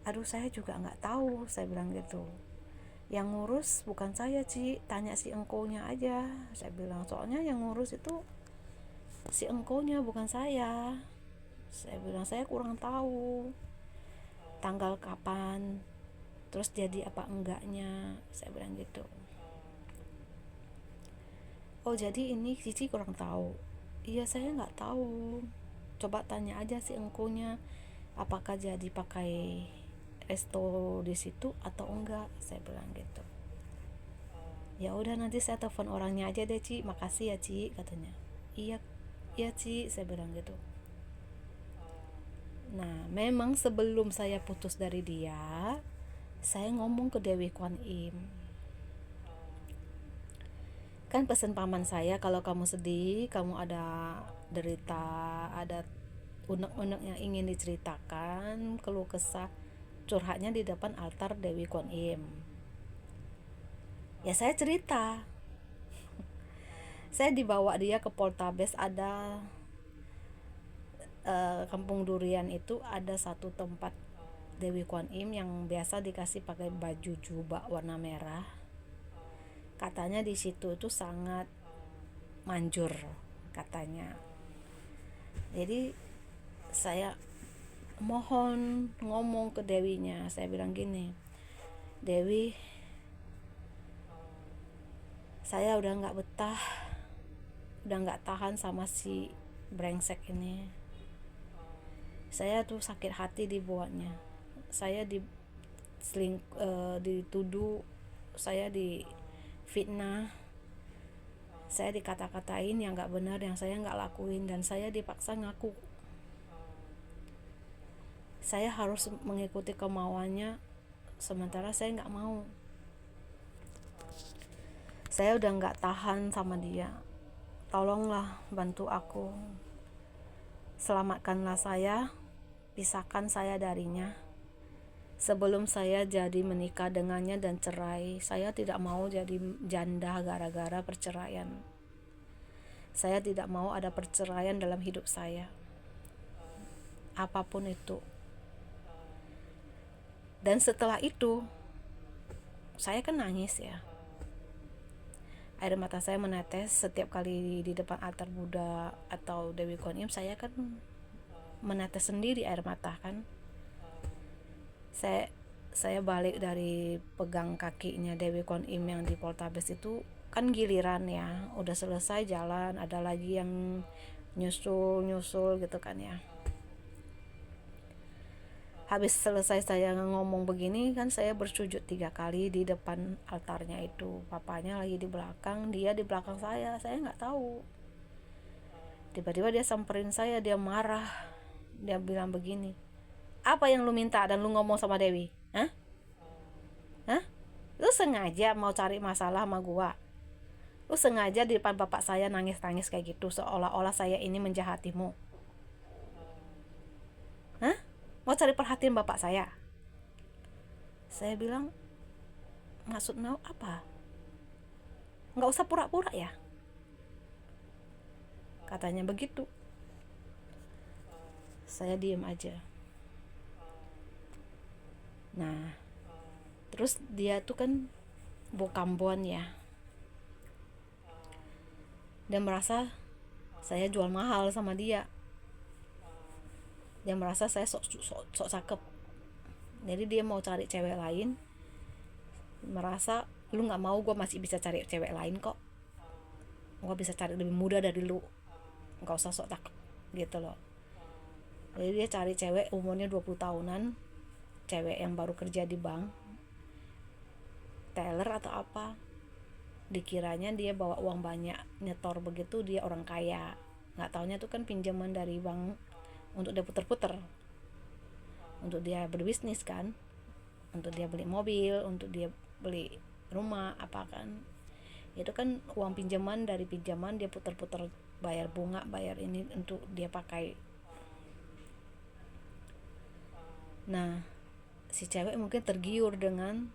Aduh saya juga nggak tahu, saya bilang gitu. Yang ngurus bukan saya Ci, tanya si engkonya aja, saya bilang, soalnya yang ngurus itu si engkonya bukan saya. Saya bilang saya kurang tahu tanggal kapan, terus jadi apa enggaknya, saya bilang gitu. Oh jadi ini Cici kurang tahu. Iya saya nggak tahu, coba tanya aja si engkonya apakah jadi pakai resto di situ atau enggak, saya bilang gitu. Ya udah nanti saya telepon orangnya aja deh Ci, makasih ya Ci, katanya. Iya iya Ci, saya bilang gitu. Nah memang sebelum saya putus dari dia, saya ngomong ke Dewi Kwan Im, kan pesan paman saya, kalau kamu sedih, kamu ada derita, ada unek-unek yang ingin diceritakan, keluh kesah, curhatnya di depan altar Dewi Kwan Im. Ya saya cerita, saya dibawa dia ke Poltabes, ada Kampung Durian itu ada satu tempat Dewi Kwan Im yang biasa dikasih pakai baju jubah warna merah. Katanya di situ itu sangat manjur katanya. Jadi saya mohon ngomong ke Dewinya, saya bilang gini, Dewi, saya udah nggak betah, udah nggak tahan sama si brengsek ini. Saya tuh sakit hati dibuatnya, saya dituduh, saya difitnah, saya dikata-katain yang nggak benar, yang saya nggak lakuin, dan saya dipaksa ngaku. Saya harus mengikuti kemauannya, sementara saya nggak mau. Saya udah nggak tahan sama dia. Tolonglah bantu aku, selamatkanlah saya, pisahkan saya darinya. Sebelum saya jadi menikah dengannya dan cerai, saya tidak mau jadi janda gara-gara perceraian. Saya tidak mau ada perceraian dalam hidup saya, apapun itu. Dan setelah itu, saya kan nangis ya. Air mata saya menetes setiap kali di depan altar Buddha atau Dewi Kwan Im, saya kan menetes sendiri air mata kan. Saya balik dari pegang kakinya Dewi Kwan Im yang di Poltabes itu kan giliran ya, udah selesai jalan, ada lagi yang nyusul gitu kan ya. Habis selesai saya ngomong begini kan, saya bersujud 3 kali di depan altarnya itu. Papanya lagi di belakang, dia di belakang saya nggak tahu. Tiba-tiba dia samperin saya, dia marah, dia bilang begini, apa yang lu minta dan lu ngomong sama Dewi? Hah? Lu sengaja mau cari masalah sama gua? Lu sengaja di depan bapak saya nangis-nangis kayak gitu, seolah-olah saya ini menjahatimu? Hah? Mau cari perhatian bapak saya? Saya bilang, maksudnya apa? Nggak usah pura-pura ya, katanya begitu. Saya diem aja. Nah, terus dia tuh kan bokamboan ya, dia merasa saya jual mahal sama dia. Dia merasa saya sok cakep, jadi dia mau cari cewek lain. Merasa, lu nggak mau, gue masih bisa cari cewek lain kok, gue bisa cari lebih muda dari lu, nggak usah sok cakep gitu loh. Jadi dia cari cewek umurnya 20 tahunan, cewek yang baru kerja di bank, teller atau apa. Dikiranya dia bawa uang banyak, nyetor begitu, dia orang kaya. Nggak taunya tuh kan pinjaman dari bank untuk dia puter-puter, untuk dia berbisnis kan, untuk dia beli mobil, untuk dia beli rumah apa kan. Itu kan uang pinjaman, dari pinjaman dia puter-puter, bayar bunga, bayar ini untuk dia pakai. Nah, si cewek mungkin tergiur dengan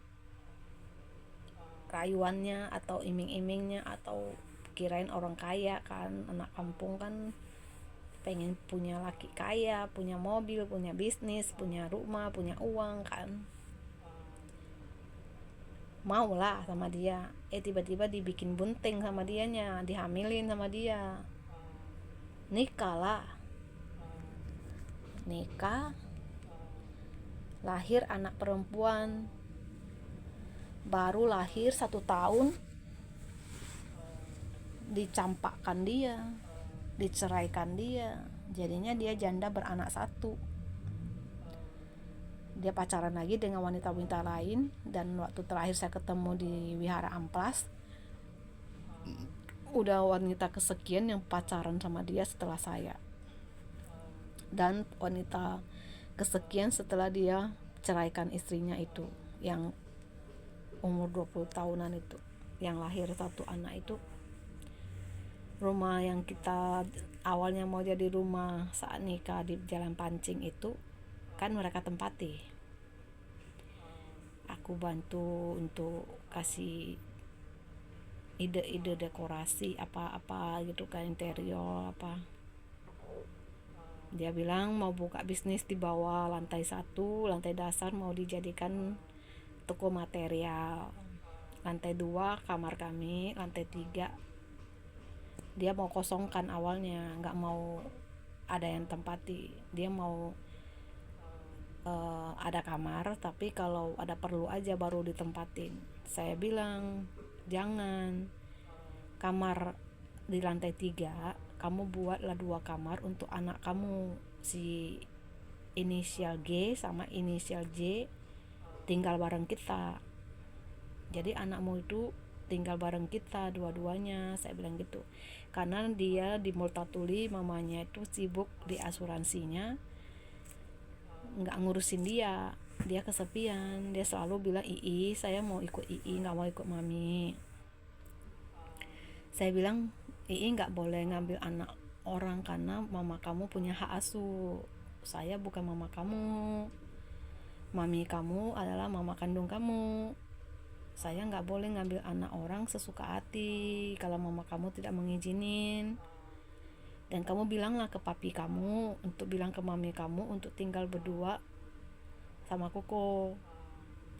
rayuannya atau iming-imingnya, atau kirain orang kaya kan, anak kampung kan pengen punya laki kaya, punya mobil, punya bisnis, punya rumah, punya uang kan. Mau lah sama dia. Tiba-tiba dibikin bunting sama dianya, dihamilin sama dia. Nikah lah. Nikah, lahir anak perempuan, baru lahir 1 tahun dicampakkan dia, diceraikan dia. Jadinya dia janda beranak 1. Dia pacaran lagi dengan wanita-wanita lain. Dan waktu terakhir saya ketemu di Wihara Amplas, udah wanita kesekian yang pacaran sama dia setelah saya, dan wanita kesekian setelah dia ceraikan istrinya itu, yang umur 20 tahunan itu, yang lahir 1 anak itu. Rumah yang kita awalnya mau jadi rumah saat nikah di Jalan Pancing itu kan mereka tempati. Aku bantu untuk kasih ide-ide dekorasi apa-apa gitu kan, interior apa. Dia bilang mau buka bisnis di bawah lantai 1, lantai dasar mau dijadikan toko material, lantai 2 kamar kami, lantai 3 dia mau kosongkan awalnya, nggak mau ada yang tempati. Dia mau ada kamar, tapi kalau ada perlu aja baru ditempatin. Saya bilang jangan, kamar di lantai 3 kamu buatlah 2 kamar untuk anak kamu, si inisial G sama inisial J tinggal bareng kita. Jadi anakmu itu tinggal bareng kita dua-duanya, saya bilang gitu. Karena dia di Multatuli, mamanya itu sibuk di asuransinya, nggak ngurusin dia kesepian. Dia selalu bilang, Ii saya mau ikut Ii, nggak mau ikut mami. Saya bilang, Ii nggak boleh ngambil anak orang karena mama kamu punya hak asuh. Saya bukan mama kamu, mami kamu adalah mama kandung kamu. Saya nggak boleh ngambil anak orang sesuka hati kalau mama kamu tidak mengizinin. Dan kamu bilanglah ke papi kamu untuk bilang ke mami kamu untuk tinggal berdua sama Koko.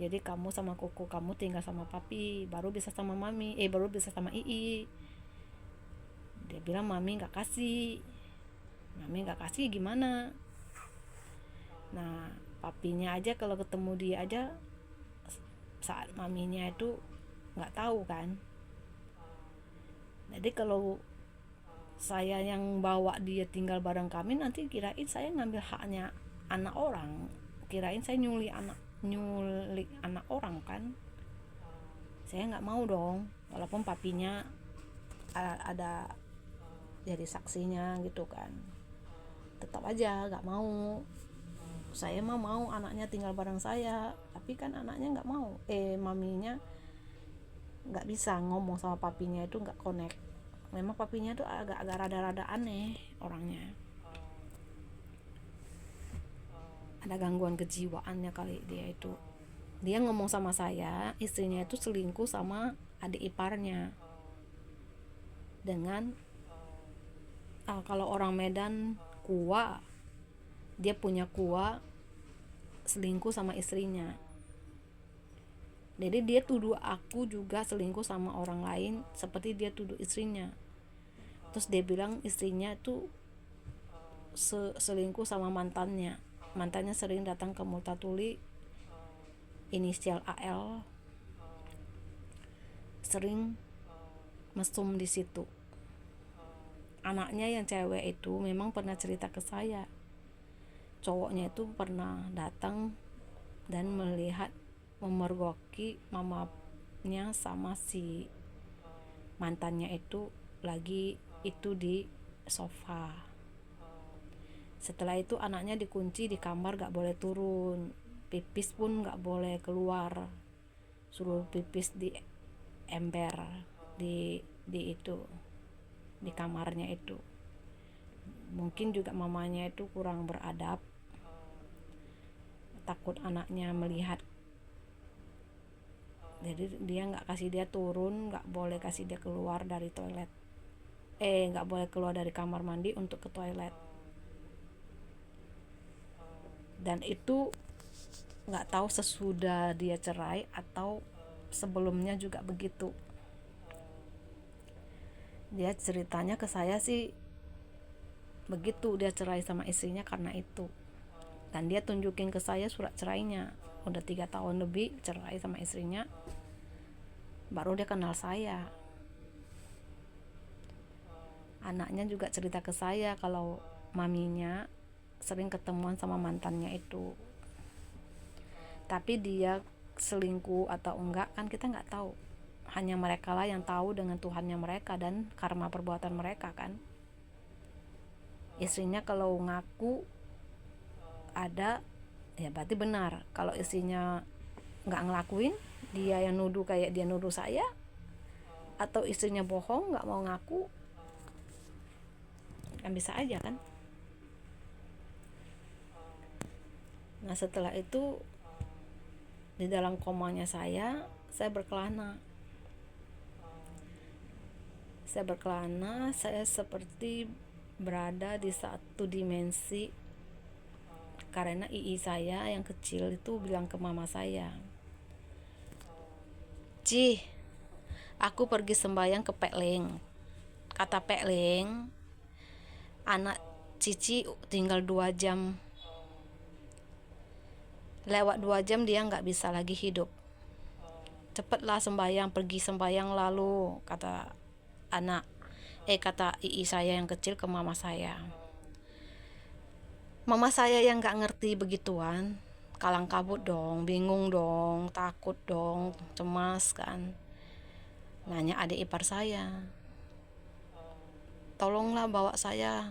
Jadi kamu sama Koko kamu tinggal sama papi, baru bisa sama mami, baru bisa sama Ii. Dia bilang mami nggak kasih gimana? Nah, papinya aja kalau ketemu dia aja saat maminya itu nggak tahu kan. Jadi kalau saya yang bawa dia tinggal bareng kami, nanti kirain saya ngambil haknya anak orang, kirain saya nyulik anak orang kan. Saya nggak mau dong, walaupun papinya ada jadi saksinya gitu kan, tetap aja nggak mau. Saya mau anaknya tinggal bareng saya, tapi kan anaknya nggak mau, maminya nggak bisa ngomong sama papinya, itu nggak connect. Memang papinya tuh agak rada-rada aneh orangnya, ada gangguan kejiwaannya kali dia itu. Dia ngomong sama saya istrinya itu selingkuh sama adik iparnya dengan kalau orang Medan kuah, dia punya kuah selingkuh sama istrinya. Jadi dia tuduh aku juga selingkuh sama orang lain seperti dia tuduh istrinya. Terus dia bilang istrinya tuh selingkuh sama mantannya sering datang ke Multatuli, inisial AL, sering mesum di situ. Anaknya yang cewek itu memang pernah cerita ke saya, cowoknya itu pernah datang dan melihat memergoki mamanya sama si mantannya itu lagi itu di sofa. Setelah itu anaknya dikunci di kamar, gak boleh turun, pipis pun gak boleh keluar, suruh pipis di ember di itu di kamarnya itu. Mungkin juga mamanya itu kurang beradab, takut anaknya melihat, jadi dia nggak kasih dia turun, nggak boleh kasih dia keluar dari toilet, nggak boleh keluar dari kamar mandi untuk ke toilet. Dan itu nggak tahu sesudah dia cerai atau sebelumnya juga begitu. Dia ceritanya ke saya sih begitu, dia cerai sama istrinya karena itu. Dan dia tunjukin ke saya surat cerainya, udah 3 tahun lebih cerai sama istrinya, baru dia kenal saya. Anaknya juga cerita ke saya kalau maminya sering ketemuan sama mantannya itu. Tapi dia selingkuh atau enggak kan kita nggak tahu, hanya mereka lah yang tahu dengan Tuhannya mereka dan karma perbuatan mereka kan. Istrinya kalau ngaku ada, ya berarti benar. Kalau istrinya nggak ngelakuin, dia yang nuduh kayak dia nuduh saya, atau istrinya bohong nggak mau ngaku, kan bisa aja kan. Nah setelah itu di dalam komanya saya berkelana. Saya seperti berada di satu dimensi, karena ii saya yang kecil itu bilang ke mama saya, "Ci, aku pergi sembahyang ke Pekleng." Kata Pekleng, anak Cici tinggal 2 jam. Lewat 2 jam dia gak bisa lagi hidup. Cepatlah sembahyang, pergi sembahyang lalu, kata ii saya yang kecil ke mama saya. Mama saya yang gak ngerti begituan, kalang kabut dong, bingung dong, takut dong, cemas kan. Nanya adik ipar saya, "Tolonglah bawa saya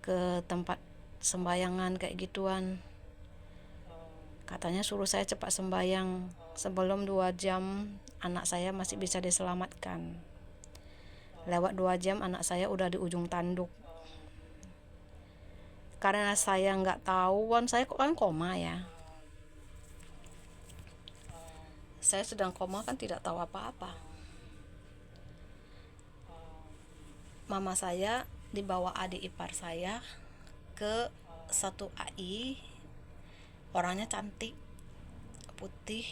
ke tempat sembayangan kayak gituan." Katanya suruh saya cepat sembahyang, sebelum 2 jam anak saya masih bisa diselamatkan. Lewat 2 jam anak saya udah di ujung tanduk. Karena saya nggak tahu, saya kan koma ya. Saya sedang koma kan tidak tahu apa-apa. Mama saya dibawa adik ipar saya ke satu AI, orangnya cantik, putih,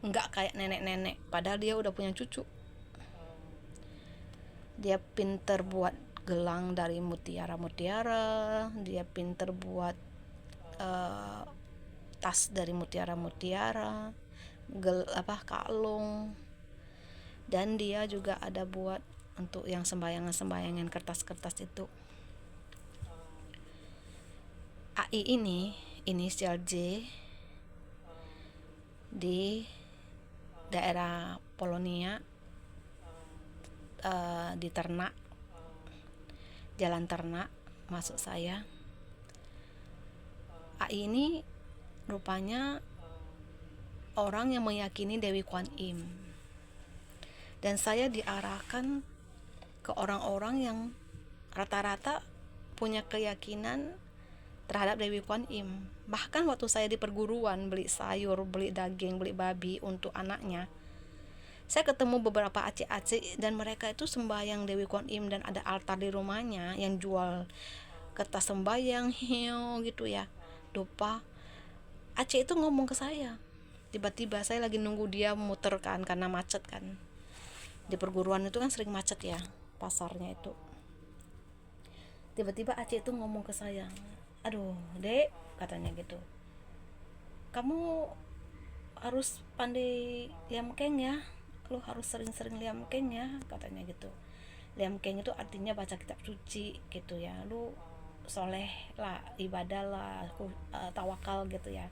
nggak kayak nenek-nenek, padahal dia udah punya cucu. Dia pinter buat gelang dari mutiara-mutiara, dia pinter buat tas dari mutiara-mutiara, kalung, dan dia juga ada buat untuk yang sembayangan kertas-kertas itu. AI ini inisial J, di daerah Polonia, di Ternak, Jalan Ternak, masuk saya. AI ini rupanya orang yang meyakini Dewi Kwan Im, dan saya diarahkan ke orang-orang yang rata-rata punya keyakinan terhadap Dewi Kuan Im. Bahkan waktu saya di perguruan beli sayur, beli daging, beli babi untuk anaknya, saya ketemu beberapa acik-acik dan mereka itu sembahyang Dewi Kuan Im, dan ada altar di rumahnya yang jual kertas sembahyang hiu gitu ya, dupa. Acik itu ngomong ke saya, tiba-tiba saya lagi nunggu dia muter kan, karena macet kan di perguruan itu kan, sering macet ya pasarnya itu. Tiba-tiba Acik itu ngomong ke saya, aduh dek, katanya gitu, kamu harus pandai liam keng ya, lu harus sering-sering liam keng ya, katanya gitu. Liam keng itu artinya baca kitab suci gitu ya, lu soleh lah, ibadah lah, tawakal gitu ya.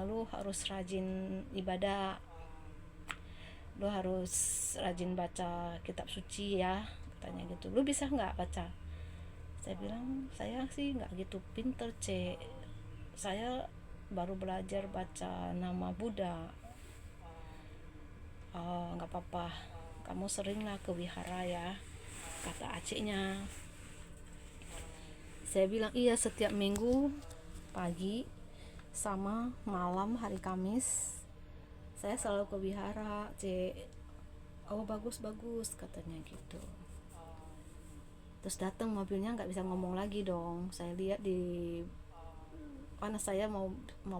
Lu harus rajin ibadah, lu harus rajin baca kitab suci ya, katanya gitu. Lu bisa nggak baca? Saya bilang, saya sih nggak gitu pinter cek, saya baru belajar baca nama Buddha. Oh, nggak apa-apa, kamu seringlah ke wihara ya, kata aciknya. Saya bilang, iya, setiap minggu pagi sama malam hari Kamis saya selalu ke wihara cek. Oh, bagus katanya gitu. Terus datang mobilnya, nggak bisa ngomong lagi dong. Saya lihat di karena saya mau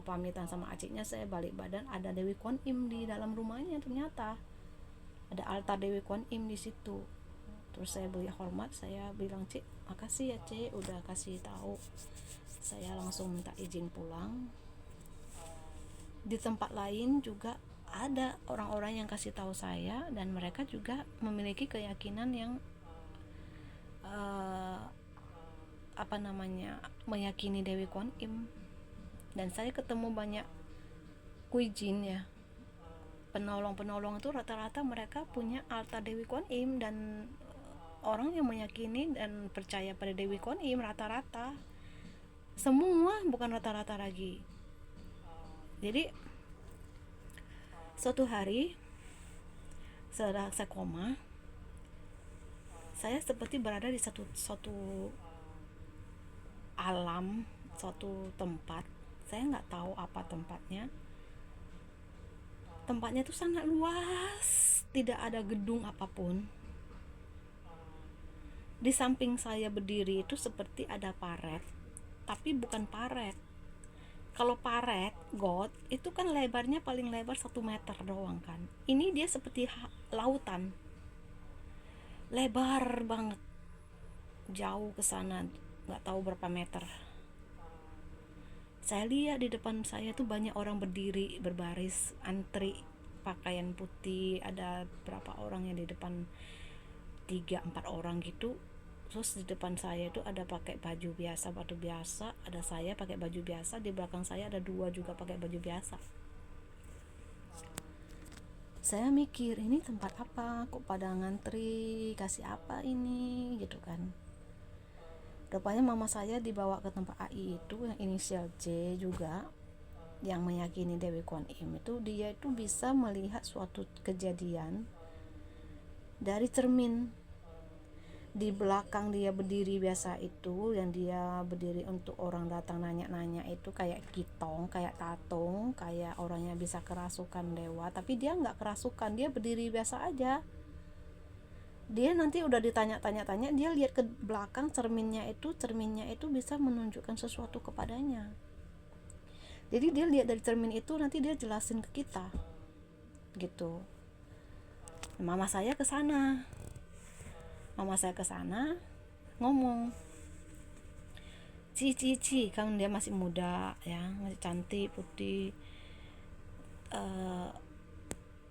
pamitan sama aciknya, saya balik badan, ada Dewi Kuan Im di dalam rumahnya, ternyata ada altar Dewi Kuan Im di situ. Terus saya beri hormat, saya bilang, Cik, makasih ya Cik udah kasih tahu. Saya langsung minta izin pulang. Di tempat lain juga ada orang-orang yang kasih tahu saya, dan mereka juga memiliki keyakinan yang meyakini Dewi Kuan Im. Dan saya ketemu banyak kuijin ya, penolong-penolong itu rata-rata mereka punya altar Dewi Kuan Im, dan orang yang meyakini dan percaya pada Dewi Kuan Im rata-rata semua, bukan rata-rata lagi. Jadi suatu hari setelah saya koma, saya seperti berada di suatu alam, suatu tempat. Saya nggak tahu apa tempatnya. Tempatnya itu sangat luas, tidak ada gedung apapun. Di samping saya berdiri itu seperti ada paret, tapi bukan paret. Kalau paret got itu kan lebarnya paling lebar 1 meter doang kan. Ini dia seperti lautan, lebar banget, jauh ke sana, nggak tahu berapa meter. Saya lihat di depan saya tuh banyak orang berdiri berbaris antri, pakaian putih, ada berapa orang yang di depan, 3-4 orang gitu. Terus di depan saya itu ada pakai baju biasa, baju biasa, ada saya pakai baju biasa, di belakang saya ada 2 juga pakai baju biasa. Saya mikir, ini tempat apa, kok pada ngantri, kasih apa ini gitu kan. Rupanya mama saya dibawa ke tempat AI itu yang inisial C juga, yang meyakini Dewi Kuan Im itu, dia itu bisa melihat suatu kejadian dari cermin. Di belakang dia berdiri biasa itu, yang dia berdiri untuk orang datang nanya-nanya itu, kayak kitong, kayak tatung, kayak orangnya bisa kerasukan dewa, tapi dia nggak kerasukan, dia berdiri biasa aja. Dia nanti udah ditanya-tanya, dia lihat ke belakang cerminnya itu bisa menunjukkan sesuatu kepadanya. Jadi dia lihat dari cermin itu, nanti dia jelasin ke kita gitu. Mama saya ke sana ngomong, Cici, kan dia masih muda ya, masih cantik, putih.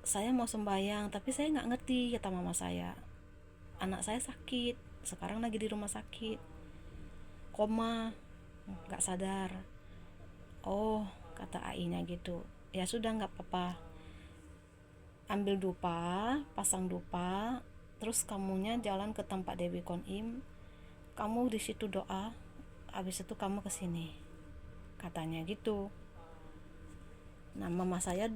Saya mau sembahyang, tapi saya nggak ngerti, kata mama saya. Anak saya sakit, sekarang lagi di rumah sakit, koma, nggak sadar. Oh, kata AI-nya gitu. Ya sudah, nggak apa-apa, ambil dupa, pasang dupa, terus kamunya jalan ke tempat Dewi Kuan Im, kamu di situ doa, habis itu kamu kesini, katanya gitu. Nah, mama saya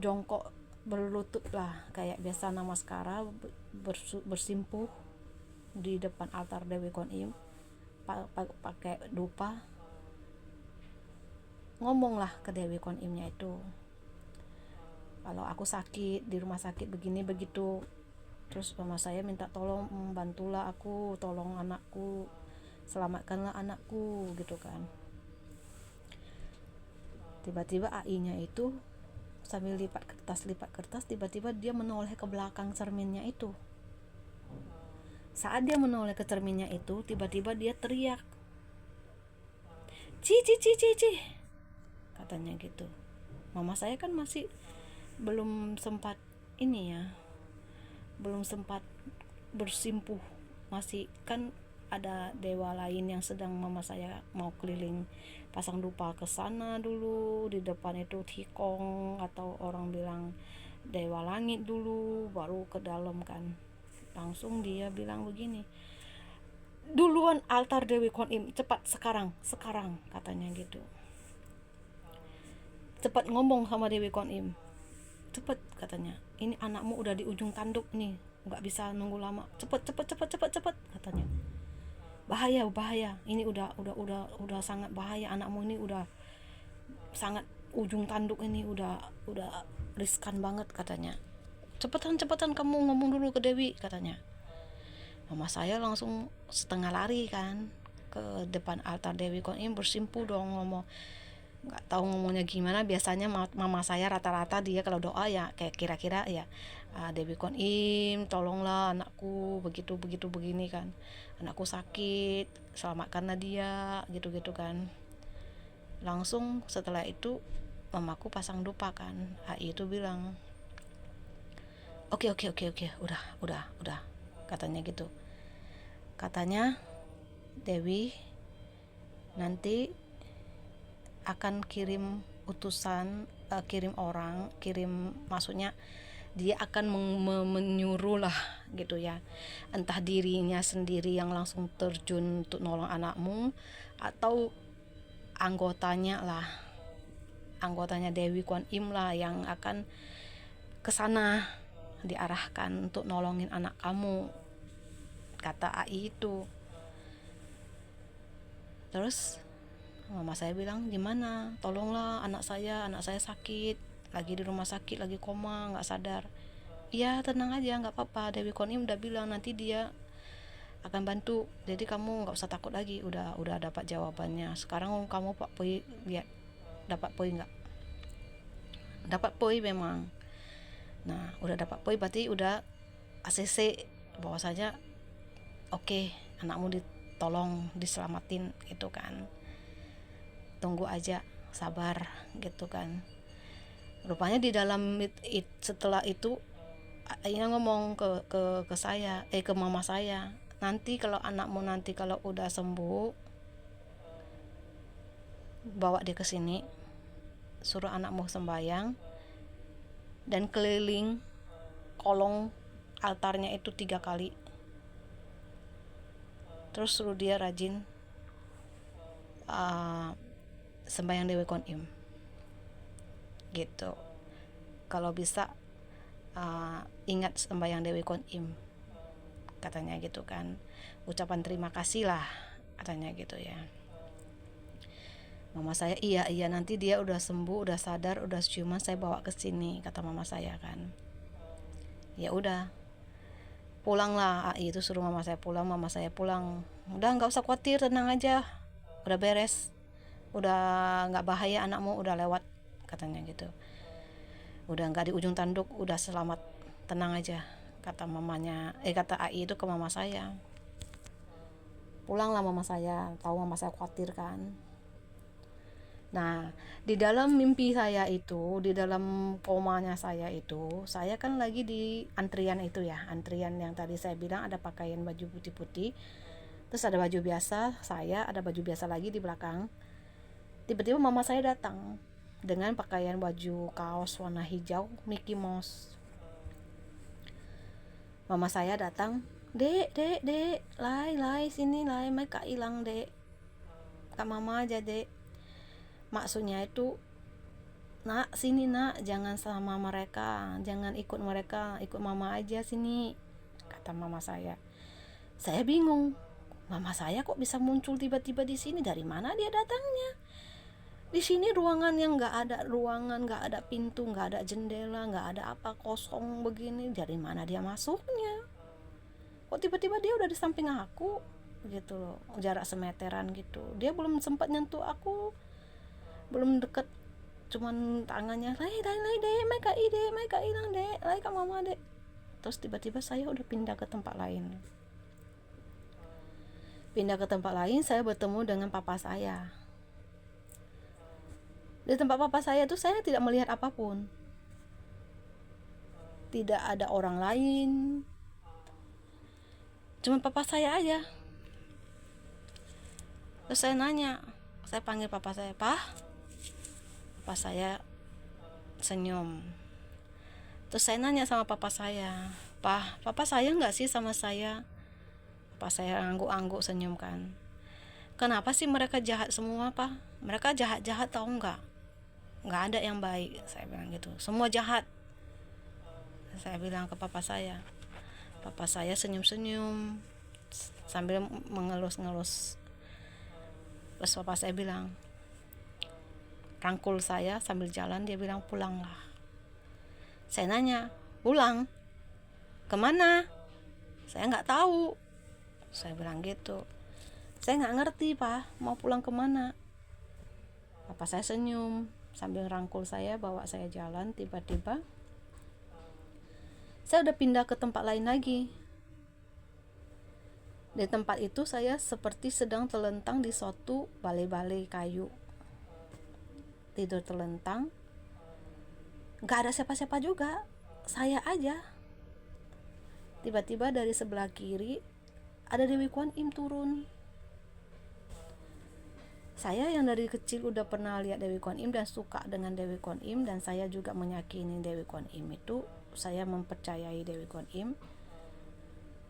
jongkok berlutut lah, kayak biasa namaskara, bersimpuh di depan altar Dewi Kuan Im, pakai dupa, ngomonglah ke Dewi Kwan Imnya itu, kalau aku sakit di rumah sakit begini begitu, terus mama saya minta tolong, bantulah aku, tolong anakku, selamatkanlah anakku gitu kan. Tiba-tiba AI-nya itu sambil lipat kertas, tiba-tiba dia menoleh ke belakang cerminnya itu. Saat dia menoleh ke cerminnya itu, tiba-tiba dia teriak, ci ci ci ci ci, katanya gitu. Mama saya kan masih belum sempat ini ya, belum sempat bersimpuh, masih kan ada dewa lain yang sedang mama saya mau keliling pasang dupa ke sana dulu. Di depan itu Tikong atau orang bilang dewa langit dulu, baru ke dalam kan. Langsung dia bilang begini, duluan altar Dewi Kwan Im, cepat sekarang katanya gitu. Cepat ngomong sama Dewi Kwan Im, cepet katanya, ini anakmu udah di ujung tanduk nih, nggak bisa nunggu lama, cepet katanya. Bahaya ini udah sangat bahaya, anakmu ini udah sangat ujung tanduk ini, udah riskan banget katanya. Cepetan kamu ngomong dulu ke Dewi katanya. Mama saya langsung setengah lari kan ke depan altar Dewi Kwan Im, bersimpu dong, ngomong, nggak tahu ngomongnya gimana. Biasanya mama saya rata-rata dia kalau doa ya kayak kira-kira ya, Dewi Kwan Im tolonglah anakku begitu begini kan, anakku sakit, selamatkanlah dia gitu kan. Langsung setelah itu mamaku pasang dupa kan. AI itu bilang, oke, udah katanya gitu. Katanya Dewi nanti akan kirim utusan, maksudnya dia akan menyuruh lah gitu ya, entah dirinya sendiri yang langsung terjun untuk nolong anakmu, atau anggotanya Dewi Kwan Im lah yang akan kesana, diarahkan untuk nolongin anak kamu, kata AI itu. Terus mama saya bilang, gimana, tolonglah anak saya sakit, lagi di rumah sakit, lagi koma, nggak sadar. Ya tenang aja, nggak apa-apa, Dewi Kwan Im udah bilang nanti dia akan bantu, jadi kamu nggak usah takut lagi, udah dapat jawabannya. Sekarang kamu Pak Poi lihat, dapat Poi nggak? Dapat Poi memang. Nah udah dapat Poi berarti udah ACC bahwasanya oke, anakmu ditolong, diselamatin gitu kan. Tunggu aja, sabar gitu kan. Rupanya di dalam setelah itu ayahnya ngomong ke saya, ke mama saya, nanti kalau anakmu nanti kalau udah sembuh, bawa dia ke sini, suruh anakmu sembahyang dan keliling kolong altarnya itu 3 kali. Terus suruh dia rajin sembahyang Dewi Kwan Im gitu. Kalau bisa ingat sembahyang Dewi Kwan Im, katanya gitu kan. Ucapan terima kasih lah, katanya gitu ya. Mama saya, iya nanti dia udah sembuh, udah sadar, udah ciuman, saya bawa ke sini, kata mama saya kan. Ya udah, pulanglah. AI itu suruh mama saya pulang. Mama saya pulang, udah nggak usah khawatir, tenang aja, udah beres, udah nggak bahaya, anakmu udah lewat, katanya gitu. Udah nggak di ujung tanduk, udah selamat, tenang aja, kata AI itu ke mama saya. Pulanglah mama saya, tahu mama saya khawatir kan. Nah di dalam mimpi saya itu, di dalam komanya saya itu, saya kan lagi di antrian itu ya, antrian yang tadi saya bilang ada pakaian baju putih-putih, terus ada baju biasa, saya ada baju biasa lagi di belakang. Tiba-tiba mama saya datang dengan pakaian baju kaos warna hijau Mickey Mouse. Mama saya datang, dek, lai sini, lai mereka hilang dek, kak mama aja dek. Maksudnya itu, nak sini nak, jangan sama mereka, jangan ikut mereka, ikut mama aja sini, kata mama saya. Saya bingung, mama saya kok bisa muncul tiba-tiba di sini, dari mana dia datangnya? Di sini ruangan yang nggak ada ruangan, nggak ada pintu, nggak ada jendela, nggak ada apa, kosong begini, dari mana dia masuknya? Kok tiba-tiba dia udah di samping aku gitu loh, jarak semeteran gitu. Dia belum sempat nyentuh aku, belum deket, cuman tangannya lai dek, mai ka ilang dek, lai ka mama dek. Terus tiba-tiba saya udah pindah ke tempat lain. Saya bertemu dengan papa saya. Di tempat papa saya tuh saya tidak melihat apapun, tidak ada orang lain, cuma papa saya aja. Terus saya nanya, saya panggil papa saya, papa saya senyum. Terus saya nanya sama papa saya, papa sayang nggak sih sama saya? Papa saya angguk-angguk senyum kan. Kenapa sih mereka jahat semua, Pak? Mereka jahat-jahat tau nggak ada yang baik, saya bilang gitu, semua jahat, saya bilang ke papa saya. Papa saya senyum-senyum sambil mengelus-ngelus. Terus papa saya bilang, rangkul saya sambil jalan, dia bilang pulanglah. Saya nanya, pulang kemana? Saya nggak tahu, saya bilang gitu. Saya nggak ngerti, Pak, mau pulang kemana. Papa saya senyum sambil rangkul saya, bawa saya jalan. Tiba-tiba saya udah pindah ke tempat lain lagi. Di tempat itu saya seperti sedang terlentang di suatu balai-balai kayu, tidur terlentang. Gak ada siapa-siapa juga, saya aja. Tiba-tiba dari sebelah kiri ada Dewi Kwan Im turun. Saya yang dari kecil udah pernah lihat Dewi Kwan Im dan suka dengan Dewi Kwan Im, dan saya juga meyakini Dewi Kwan Im itu, saya mempercayai Dewi Kwan Im.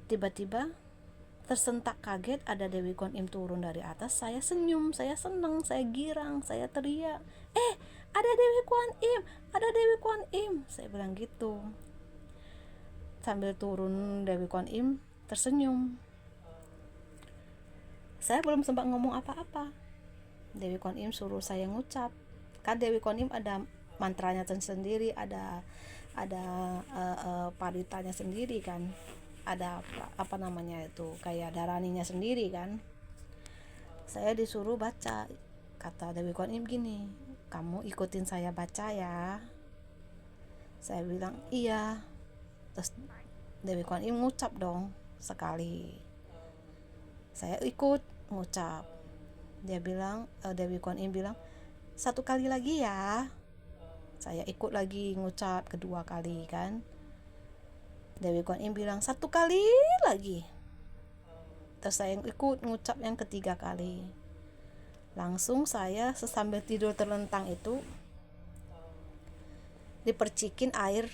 Tiba-tiba tersentak kaget ada Dewi Kwan Im turun dari atas. Saya senyum, saya senang, saya girang, saya teriak, ada Dewi Kwan Im, ada Dewi Kwan Im, saya bilang gitu. Sambil turun Dewi Kwan Im tersenyum. Saya belum sempat ngomong apa-apa, Dewi Kwan Im suruh saya ngucap. Kan Dewi Kwan Im ada mantranya sendiri, ada paritanya sendiri kan, ada apa namanya itu, kayak daraninya sendiri kan. Saya disuruh baca, kata Dewi Kwan Im gini, kamu ikutin saya baca ya. Saya bilang iya. Terus Dewi Kwan Im ngucap dong sekali, saya ikut ngucap. Dia bilang, Dewi Kwan Im bilang, satu kali lagi ya. Saya ikut lagi ngucap kedua kali kan. Dewi Kwan Im bilang satu kali lagi. Terus saya ikut ngucap yang ketiga kali. Langsung saya sambil tidur terlentang itu dipercikin air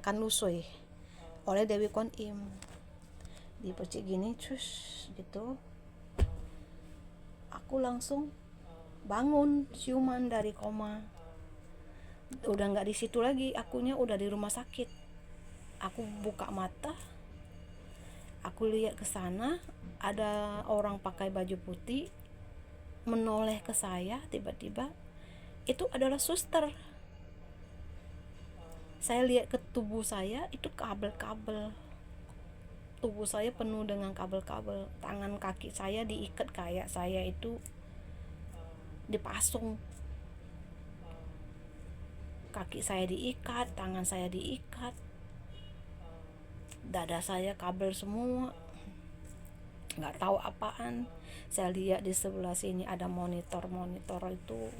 kan lusui oleh Dewi Kwan Im. Dipercik gini, cus gitu. Aku langsung bangun siuman dari koma. Udah nggak di situ lagi, akunya udah di rumah sakit. Aku buka mata, aku lihat ke sana, ada orang pakai baju putih menoleh ke saya. Tiba-tiba itu adalah suster. Saya lihat ke tubuh saya, itu kabel-kabel. Tubuh saya penuh dengan kabel-kabel. Tangan kaki saya diikat kayak saya itu dipasung. Kaki saya diikat, tangan saya diikat, dada saya kabel semua. Nggak tahu apaan. Saya lihat di sebelah sini ada monitor itu.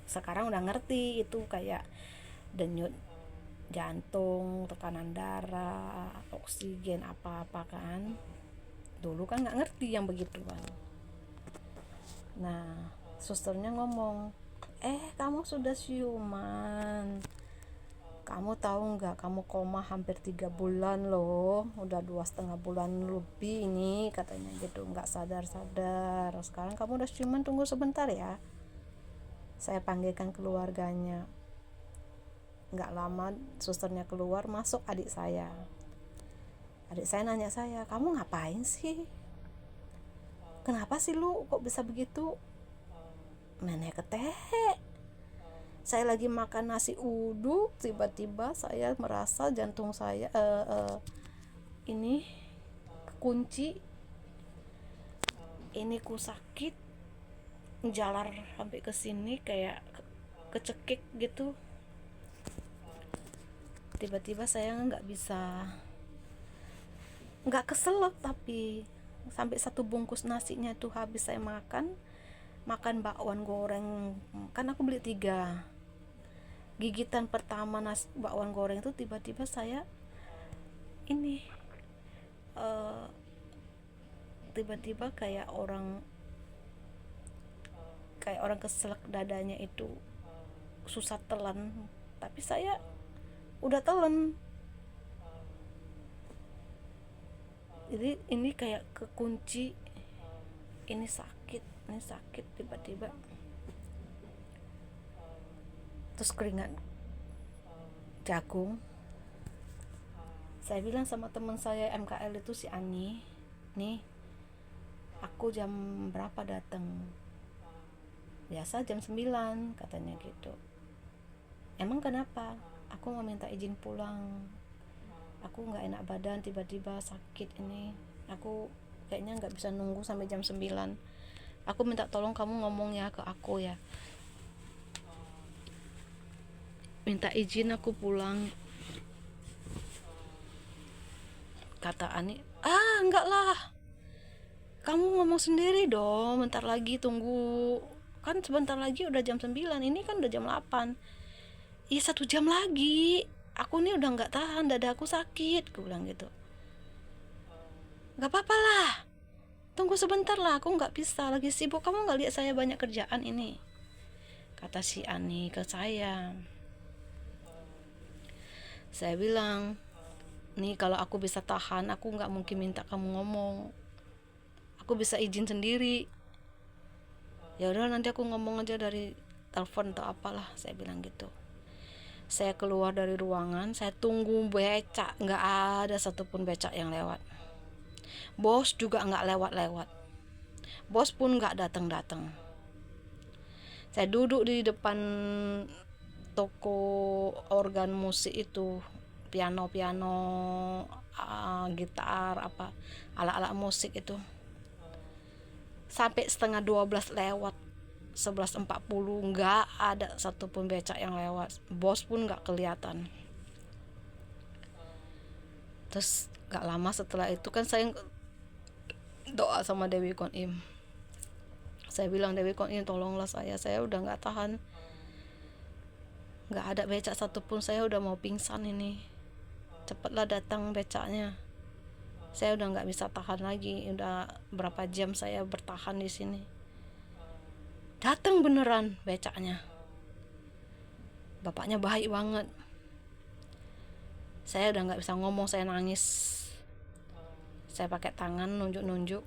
Sekarang udah ngerti itu kayak denyut jantung, tekanan darah, oksigen, apa-apa kan. Dulu kan nggak ngerti yang begituan. Nah, susternya ngomong, kamu sudah siuman. Kamu tahu nggak, kamu koma hampir 3 bulan loh, udah 2,5 bulan lebih ini, katanya gitu, nggak sadar. Sekarang kamu udah siuman, tunggu sebentar ya. Saya panggilkan keluarganya. Nggak lama susternya keluar, masuk adik saya. Adik saya nanya saya, kamu ngapain sih? kenapa sih lu kok bisa begitu? Nenek keteh, saya lagi makan nasi uduk, tiba-tiba saya merasa jantung saya ini kekunci, ini ku sakit, jalar sampai ke sini kayak kecekik gitu. Tiba-tiba saya nggak keselak, tapi sampai satu bungkus nasinya tuh habis saya makan bakwan goreng. Kan aku beli 3, gigitan pertama bakwan goreng itu tiba-tiba saya ini tiba-tiba kayak orang keselak dadanya itu, susah telan, tapi saya udah telan. Jadi ini kayak kekunci, ini sakit tiba-tiba, terus keringat jagung. Saya bilang sama teman saya MKL itu, si Ani, nih aku jam berapa datang? Biasa jam 9 katanya gitu. Emang kenapa? Aku mau minta izin pulang, aku nggak enak badan, tiba-tiba sakit ini, aku kayaknya nggak bisa nunggu sampai jam 9. Aku minta tolong kamu ngomong ya ke aku ya, minta izin aku pulang. Kata Ani, enggak lah, kamu ngomong sendiri dong, bentar lagi tunggu, kan sebentar lagi udah jam 9, ini kan udah jam 8. Iya 1 jam lagi, aku nih udah nggak tahan, dada aku sakit, aku bilang gitu. Nggak apa-apa lah, tunggu sebentar lah, aku nggak bisa, lagi sibuk, kamu nggak lihat saya banyak kerjaan ini, kata si Ani ke saya. Saya bilang, nih kalau aku bisa tahan, aku nggak mungkin minta kamu ngomong, aku bisa izin sendiri. Ya udah nanti aku ngomong aja dari telepon atau apalah, saya bilang gitu. Saya keluar dari ruangan, saya tunggu becak, nggak ada satupun becak yang lewat. Bos juga nggak lewat-lewat, bos pun nggak datang-datang. Saya duduk di depan toko organ musik itu, piano gitar apa alat-alat musik itu, sampai setengah 12 lewat, 11.40 nggak ada satupun becak yang lewat, bos pun nggak kelihatan. Terus nggak lama setelah itu kan saya doa sama Dewi Konim. Saya bilang, Dewi Konim tolonglah saya udah nggak tahan, nggak ada becak satupun, saya udah mau pingsan ini, cepatlah datang becaknya, saya udah nggak bisa tahan lagi, udah berapa jam saya bertahan di sini. Datang beneran becaknya, bapaknya baik banget. Saya udah nggak bisa ngomong, saya nangis, saya pakai tangan nunjuk-nunjuk.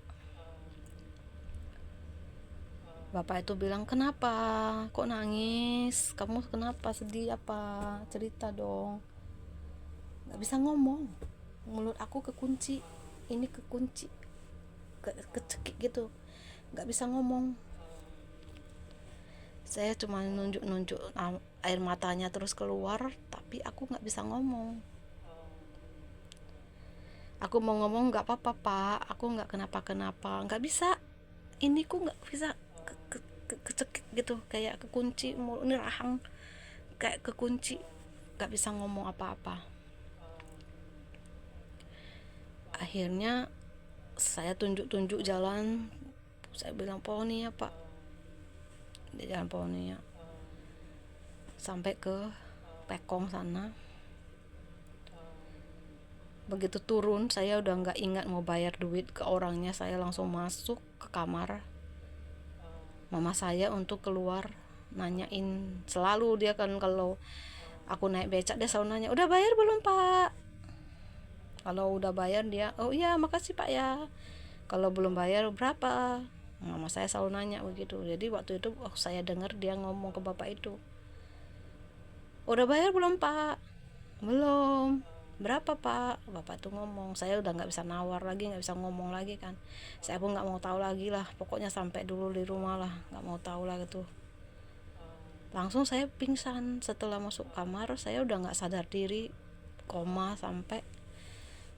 Bapak itu bilang, kenapa kok nangis, kamu kenapa, sedih apa, cerita dong. Nggak bisa ngomong, mulut aku kekunci, ini kekunci, kecekik gitu, nggak bisa ngomong. Saya cuma nunjuk-nunjuk, air matanya terus keluar, tapi aku nggak bisa ngomong. Aku mau ngomong, nggak apa-apa pak, aku nggak kenapa-kenapa, nggak bisa, ini ku nggak bisa, kecekik gitu, kayak kekunci, mulut ini rahang kayak kekunci, nggak bisa ngomong apa-apa. Akhirnya saya tunjuk-tunjuk jalan, saya bilang Poni ya pak, di jalan Poni ya, sampai ke Pekong sana. Begitu turun, saya udah nggak ingat mau bayar duit ke orangnya, saya langsung masuk ke kamar mama saya untuk keluar nanyain. Selalu dia kan kalau aku naik becak, dia selalu nanya, udah bayar belum pak? Kalau udah bayar dia, oh iya makasih pak ya. Kalau belum bayar berapa? Mama saya selalu nanya begitu. Jadi waktu itu saya dengar dia ngomong ke bapak itu, udah bayar belum pak? Belum. berapa pak, bapak tuh ngomong. Saya udah nggak bisa nawar lagi, nggak bisa ngomong lagi kan. Saya pun nggak mau tahu lagi lah, pokoknya sampai dulu di rumah lah, nggak mau tahu lah gitu. Langsung saya pingsan. Setelah masuk kamar saya udah nggak sadar diri, koma sampai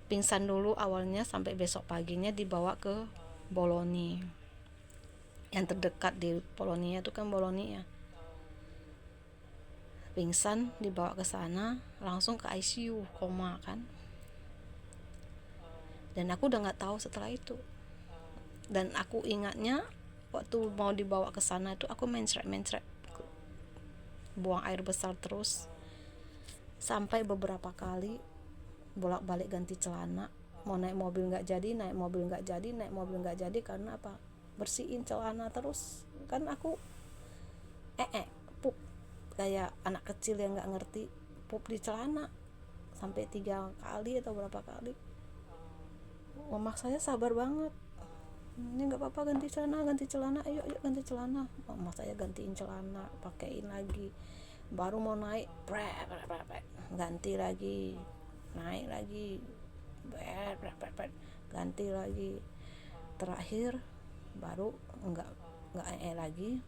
pingsan dulu awalnya, sampai besok paginya dibawa ke Boloni yang terdekat. Di Polonia itu kan Boloni ya. Pingsan, dibawa ke sana, langsung ke ICU, koma kan. Dan aku udah nggak tahu setelah itu. Dan aku ingatnya waktu mau dibawa ke sana itu aku mencret buang air besar terus, sampai beberapa kali bolak-balik ganti celana. Mau naik mobil nggak jadi, naik mobil nggak jadi, naik mobil nggak jadi. Karena apa? Bersihin celana terus kan. Aku pup kayak anak kecil yang nggak ngerti, pup di celana sampai 3 kali atau berapa kali. Mama saya sabar banget, ini nggak apa-apa, ganti celana, ayo ganti celana. Mama saya gantiin celana, pakein lagi, baru mau naik ganti lagi, naik lagi ganti lagi. Terakhir baru nggak lagi,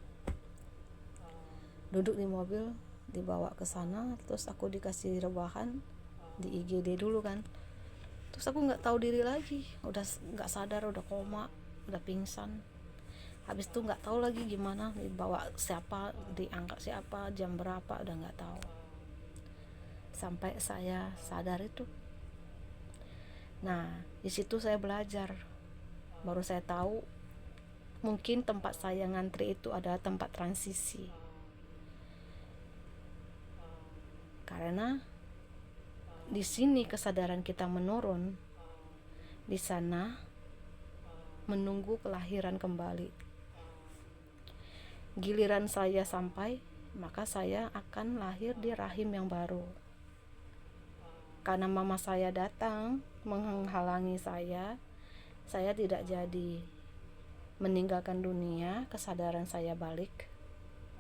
duduk di mobil dibawa ke sana. Terus aku dikasih rebahan di IGD dulu kan. Terus aku nggak tahu diri lagi, udah nggak sadar, udah koma, udah pingsan. Habis itu nggak tahu lagi gimana, dibawa siapa, diangkat siapa, jam berapa, udah nggak tahu. Sampai saya sadar itu. Nah, di situ saya belajar. Baru saya tahu mungkin tempat saya ngantri itu adalah tempat transisi. Karena di sini kesadaran kita menurun, di sana menunggu kelahiran kembali. Giliran saya sampai, maka saya akan lahir di rahim yang baru. Karena mama saya datang menghalangi saya tidak jadi meninggalkan dunia, kesadaran saya balik.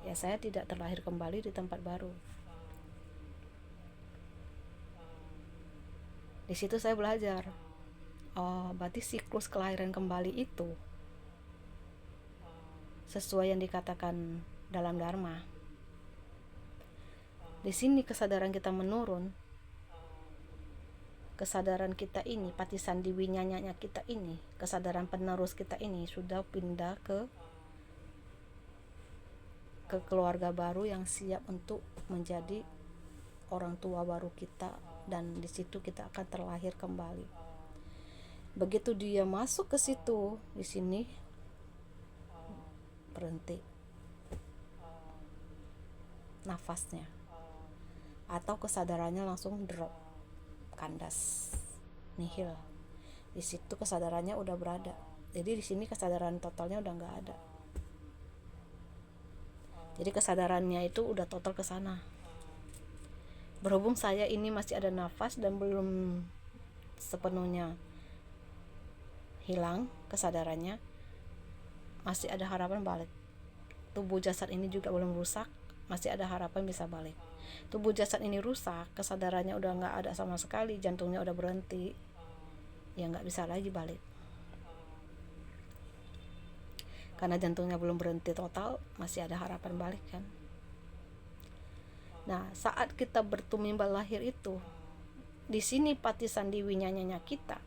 Ya, saya tidak terlahir kembali di tempat baru. Di situ saya belajar, oh berarti siklus kelahiran kembali itu sesuai yang dikatakan dalam Dharma. Di sini kesadaran kita menurun. Kesadaran kita ini, patisandi winyanyanya kita ini, kesadaran penerus kita ini sudah pindah ke keluarga baru yang siap untuk menjadi orang tua baru kita, dan di situ kita akan terlahir kembali. Begitu dia masuk ke situ, di sini berhenti nafasnya, atau kesadarannya langsung drop, kandas, nihil. Di situ kesadarannya udah berada. Jadi di sini kesadaran totalnya udah nggak ada. Jadi kesadarannya itu udah total ke sana. Berhubung saya ini masih ada nafas dan belum sepenuhnya hilang kesadarannya, masih ada harapan balik. Tubuh jasad ini juga belum rusak, masih ada harapan bisa balik. Tubuh jasad ini rusak, kesadarannya udah nggak ada sama sekali, jantungnya udah berhenti, ya nggak bisa lagi balik. Karena jantungnya belum berhenti total, masih ada harapan balik kan. Nah, saat kita bertumimbal lahir itu, di sini patisandi winyanyanya kita,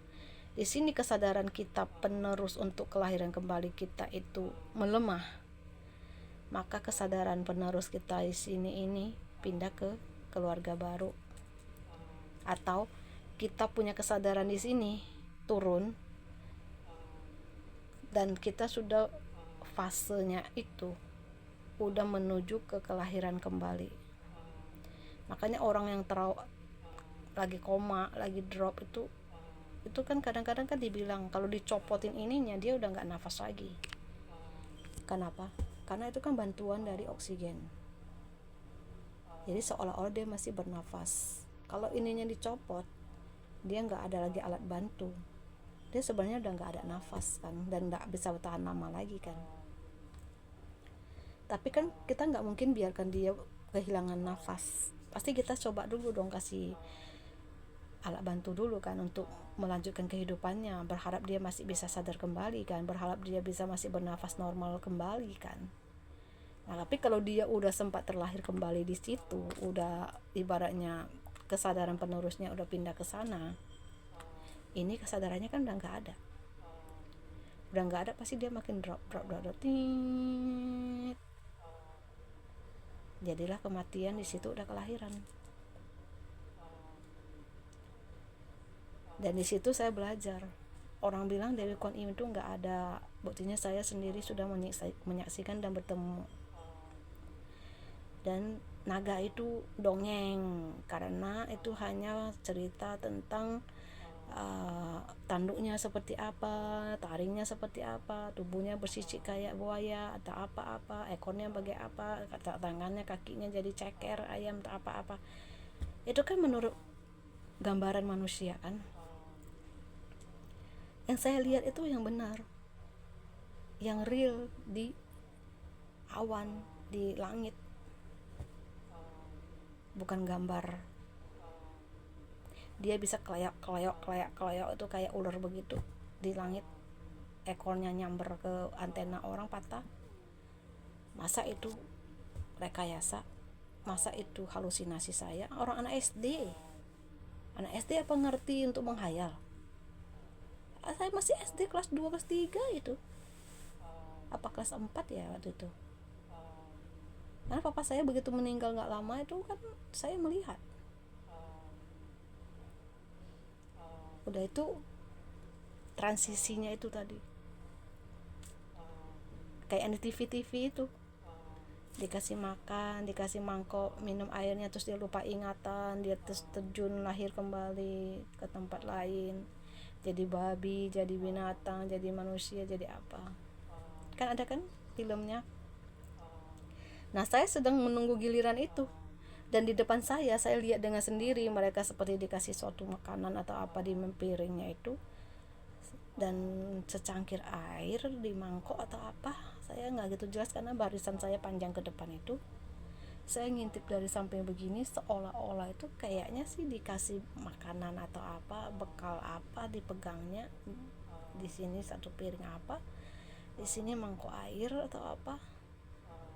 di sini kesadaran kita penerus untuk kelahiran kembali kita itu melemah. Maka kesadaran penerus kita di sini ini pindah ke keluarga baru. Atau kita punya kesadaran di sini turun, dan kita sudah fasenya itu udah menuju ke kelahiran kembali. Makanya orang yang lagi koma, lagi drop itu kan kadang-kadang kan dibilang kalau dicopotin ininya dia udah nggak nafas lagi. Kenapa? Karena itu kan bantuan dari oksigen. Jadi seolah-olah dia masih bernafas. Kalau ininya dicopot, dia nggak ada lagi alat bantu. Dia sebenarnya udah nggak ada nafas kan, dan nggak bisa bertahan lama lagi kan. Tapi kan kita nggak mungkin biarkan dia kehilangan nafas. Pasti kita coba dulu dong kasih alat bantu dulu kan untuk melanjutkan kehidupannya, berharap dia masih bisa sadar kembali kan, berharap dia bisa masih bernafas normal kembali kan. Nah, tapi kalau dia udah sempat terlahir kembali di situ, udah ibaratnya kesadaran penerusnya udah pindah ke sana, ini kesadarannya kan udah nggak ada, pasti dia makin drop. Jadilah kematian di situ, udah kelahiran. Dan di situ saya belajar. Orang bilang Dewi Kuan Im itu nggak ada, buktinya saya sendiri sudah menyaksikan dan bertemu. Dan naga itu dongeng, karena itu hanya cerita tentang tanduknya seperti apa, taringnya seperti apa, tubuhnya bersisik kayak buaya atau apa-apa, ekornya bagai apa, tangannya kakinya jadi ceker ayam atau apa-apa. Itu kan menurut gambaran manusia kan. Yang saya lihat itu yang benar, yang real di awan, di langit, bukan gambar. Dia bisa kleok itu kayak ular begitu di langit, ekornya nyamber ke antena orang patah. Masa itu rekayasa? Masa itu halusinasi saya? Orang anak SD apa ngerti untuk menghayal? Saya masih SD kelas 2 kelas 3 itu, apa kelas 4 ya waktu itu. Karena papa saya begitu meninggal gak lama itu kan saya melihat. Udah itu transisinya itu tadi kayak di TV itu, dikasih makan, dikasih mangkok, minum airnya, terus dia lupa ingatan, dia terus terjun lahir kembali ke tempat lain, jadi babi, jadi binatang, jadi manusia, jadi apa kan, ada kan filmnya. Nah, saya sedang menunggu giliran itu, dan di depan saya lihat dengan sendiri mereka seperti dikasih suatu makanan atau apa di piringnya itu, dan secangkir air di mangkok atau apa, saya nggak gitu jelas karena barisan saya panjang ke depan itu. Saya ngintip dari samping begini, seolah-olah itu kayaknya sih dikasih makanan atau apa, bekal apa dipegangnya, di sini satu piring apa, di sini mangkok air atau apa.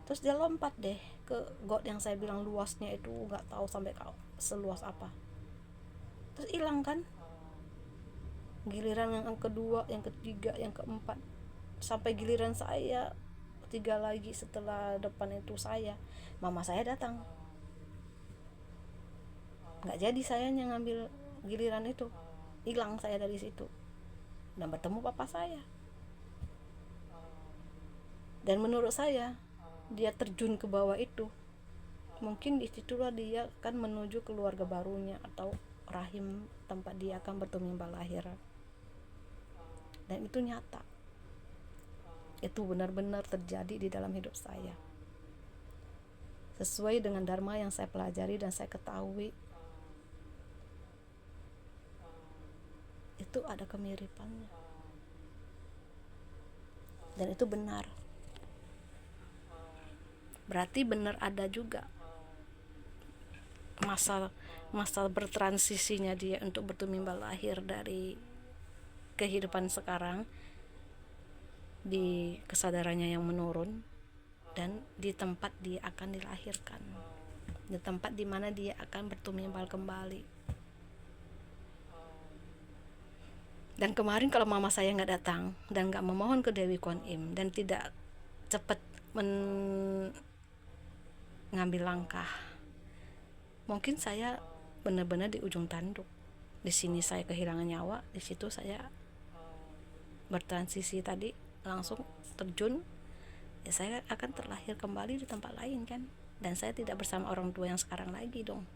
Terus dia lompat deh ke got yang saya bilang luasnya itu nggak tahu sampai seluas apa, terus hilang kan. Giliran yang kedua, yang ketiga, yang keempat, sampai giliran saya 3 lagi setelah depan itu saya, mama saya datang. Nggak jadi saya yang ngambil giliran itu, hilang saya dari situ dan bertemu papa saya. Dan menurut saya dia terjun ke bawah itu, mungkin disitulah dia akan menuju keluarga barunya atau rahim tempat dia akan bertumbal lahir. Dan itu nyata, itu benar-benar terjadi di dalam hidup saya, sesuai dengan dharma yang saya pelajari dan saya ketahui. Itu ada kemiripannya dan itu benar. Berarti benar ada juga masa bertransisinya dia untuk bertumbal lahir dari kehidupan sekarang di kesadarannya yang menurun, dan di tempat dia akan dilahirkan, di tempat dimana dia akan bertumbal kembali. Dan kemarin kalau mama saya nggak datang dan nggak memohon ke Dewi Kuan Im dan tidak cepat ngambil langkah, mungkin saya benar-benar di ujung tanduk. Di sini saya kehilangan nyawa, di situ saya bertransisi tadi langsung terjun, ya saya akan terlahir kembali di tempat lain kan, dan saya tidak bersama orang tua yang sekarang lagi dong,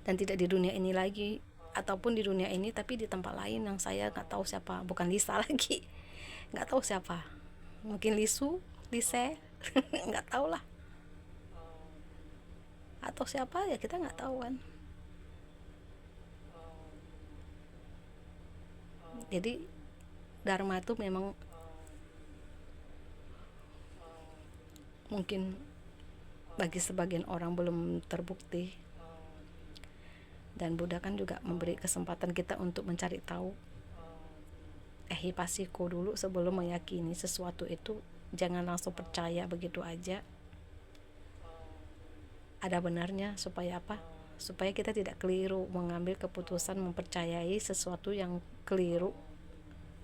dan tidak di dunia ini lagi, ataupun di dunia ini tapi di tempat lain yang saya nggak tahu siapa, bukan Lisa lagi, nggak tahu siapa, mungkin Lisu, Lise nggak tahu lah, atau siapa ya kita nggak tahu kan. Jadi dharma itu memang mungkin bagi sebagian orang belum terbukti, Dan Buddha kan juga memberi kesempatan kita untuk mencari tahu. Ehipassiko dulu sebelum meyakini sesuatu itu. Jangan langsung percaya begitu aja. Ada benarnya, supaya apa? Supaya kita tidak keliru mengambil keputusan mempercayai sesuatu yang keliru,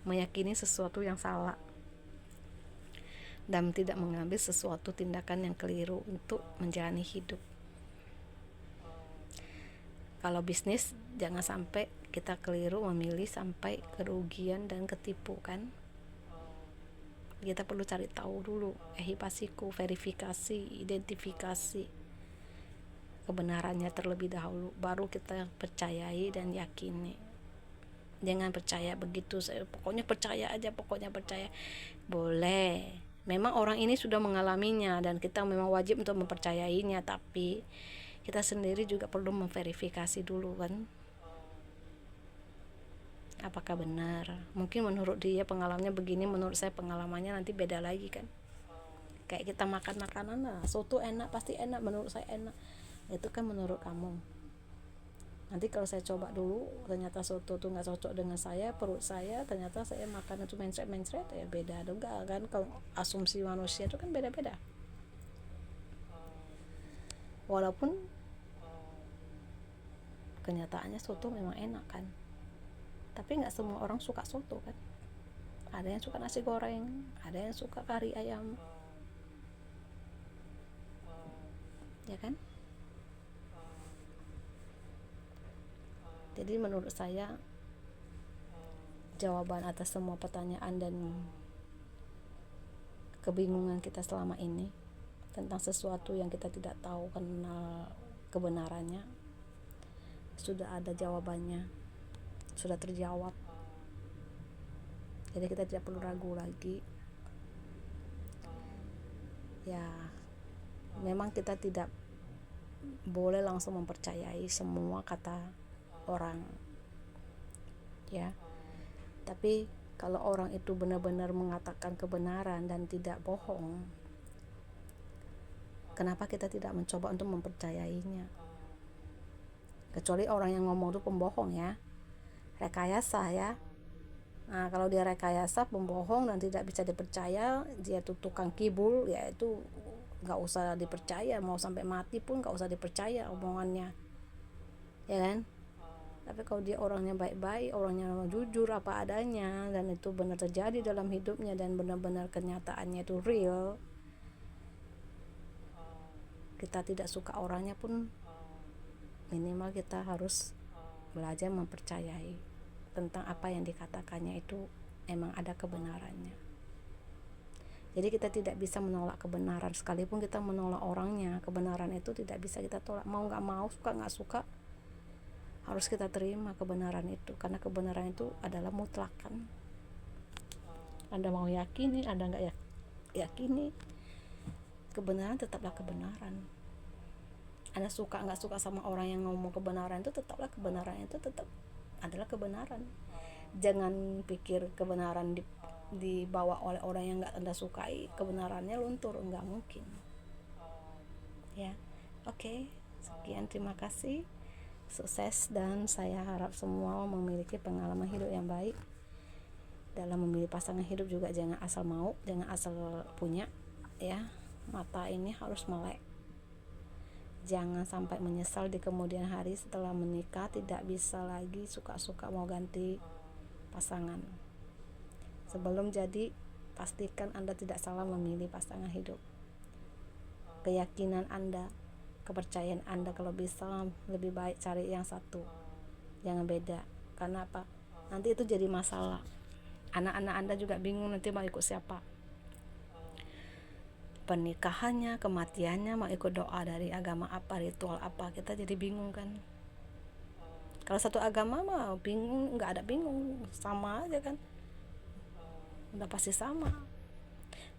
meyakini sesuatu yang salah, dan tidak mengambil sesuatu tindakan yang keliru untuk menjalani hidup. Kalau bisnis, jangan sampai kita keliru memilih sampai kerugian dan ketipu kan. Kita perlu cari tahu dulu, ehipassiko, verifikasi, identifikasi kebenarannya terlebih dahulu, baru kita percayai dan yakini. Jangan percaya begitu, pokoknya percaya aja, pokoknya percaya. Boleh, memang orang ini sudah mengalaminya dan kita memang wajib untuk mempercayainya, tapi kita sendiri juga perlu memverifikasi dulu kan, apakah benar. Mungkin menurut dia pengalamannya begini, menurut saya pengalamannya nanti beda lagi kan. Kayak kita makan makanan, nah, soto enak, pasti enak, menurut saya enak, itu kan menurut kamu. Nanti kalau saya coba dulu, ternyata soto tuh nggak cocok dengan saya, perut saya, ternyata saya makan itu mencret ya beda juga kan. Kalau asumsi manusia itu kan beda-beda. Walaupun kenyataannya soto memang enak kan, tapi nggak semua orang suka soto kan. Ada yang suka nasi goreng, ada yang suka kari ayam, ya kan. Jadi menurut saya jawaban atas semua pertanyaan dan kebingungan kita selama ini tentang sesuatu yang kita tidak tahu kenal kebenarannya, sudah ada jawabannya, sudah terjawab. Jadi kita tidak perlu ragu lagi. Ya, memang kita tidak boleh langsung mempercayai semua kata orang, ya. Tapi kalau orang itu benar-benar mengatakan kebenaran dan tidak bohong, kenapa kita tidak mencoba untuk mempercayainya? Kecuali orang yang ngomong itu pembohong ya, rekayasa ya. Nah, kalau dia rekayasa, pembohong dan tidak bisa dipercaya, dia tuh tukang kibul, ya itu nggak usah dipercaya, mau sampai mati pun nggak usah dipercaya omongannya, ya kan. Tapi kalau dia orangnya baik-baik, orangnya jujur apa adanya, dan itu benar terjadi dalam hidupnya dan benar-benar kenyataannya itu real, kita tidak suka orangnya pun minimal kita harus belajar mempercayai tentang apa yang dikatakannya itu emang ada kebenarannya. Jadi kita tidak bisa menolak kebenaran, sekalipun kita menolak orangnya, kebenaran itu tidak bisa kita tolak. Mau nggak mau, suka nggak suka, harus kita terima kebenaran itu, karena kebenaran itu adalah mutlak kan. Anda mau yakini, Anda nggak yakini, kebenaran tetaplah kebenaran. Anda suka nggak suka sama orang yang ngomong kebenaran itu, tetaplah kebenaran itu tetap adalah kebenaran. Jangan pikir kebenaran dibawa oleh orang yang nggak Anda sukai, kebenarannya luntur, nggak mungkin. Ya, oke. Sekian, terima kasih. Sukses, dan saya harap semua memiliki pengalaman hidup yang baik. Dalam memilih pasangan hidup juga jangan asal mau, jangan asal punya ya. Mata ini harus melek. Jangan sampai menyesal di kemudian hari setelah menikah, tidak bisa lagi suka-suka mau ganti pasangan. Sebelum jadi, pastikan Anda tidak salah memilih pasangan hidup. Keyakinan Anda, kepercayaan Anda, kalau bisa lebih baik cari yang satu, jangan beda. Karena apa? Nanti itu jadi masalah. Anak-anak Anda juga bingung nanti mau ikut siapa, pernikahannya, kematiannya, mau ikut doa dari agama apa, ritual apa, kita jadi bingung kan. Kalau satu agama mah bingung, nggak ada bingung, sama aja kan, udah pasti sama.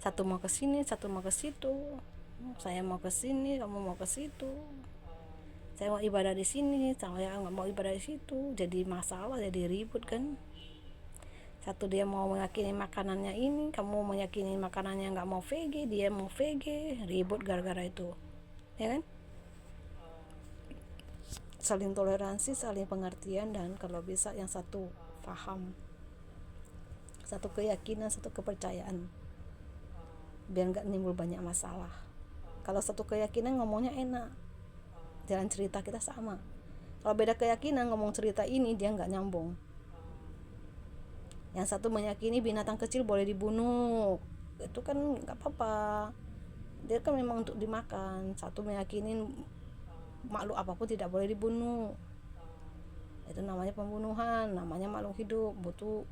Satu mau ke sini, satu mau ke situ, saya mau ke sini, kamu mau ke situ, saya mau ibadah di sini, saya nggak mau ibadah di situ, jadi masalah, jadi ribut kan. Satu dia mau meyakini makanannya ini, kamu meyakini makanannya nggak mau VG, dia mau VG, ribut gara-gara itu, ya kan. saling toleransi, saling pengertian, dan kalau bisa yang satu paham, satu keyakinan, satu kepercayaan, biar nggak nimbul banyak masalah. Kalau satu keyakinan ngomongnya enak, jalan cerita kita sama. Kalau beda keyakinan ngomong cerita ini dia nggak nyambung. Yang satu meyakini binatang kecil boleh dibunuh, itu kan nggak apa-apa, dia kan memang untuk dimakan. Satu meyakini makhluk apapun tidak boleh dibunuh, itu namanya pembunuhan. Namanya makhluk hidup butuh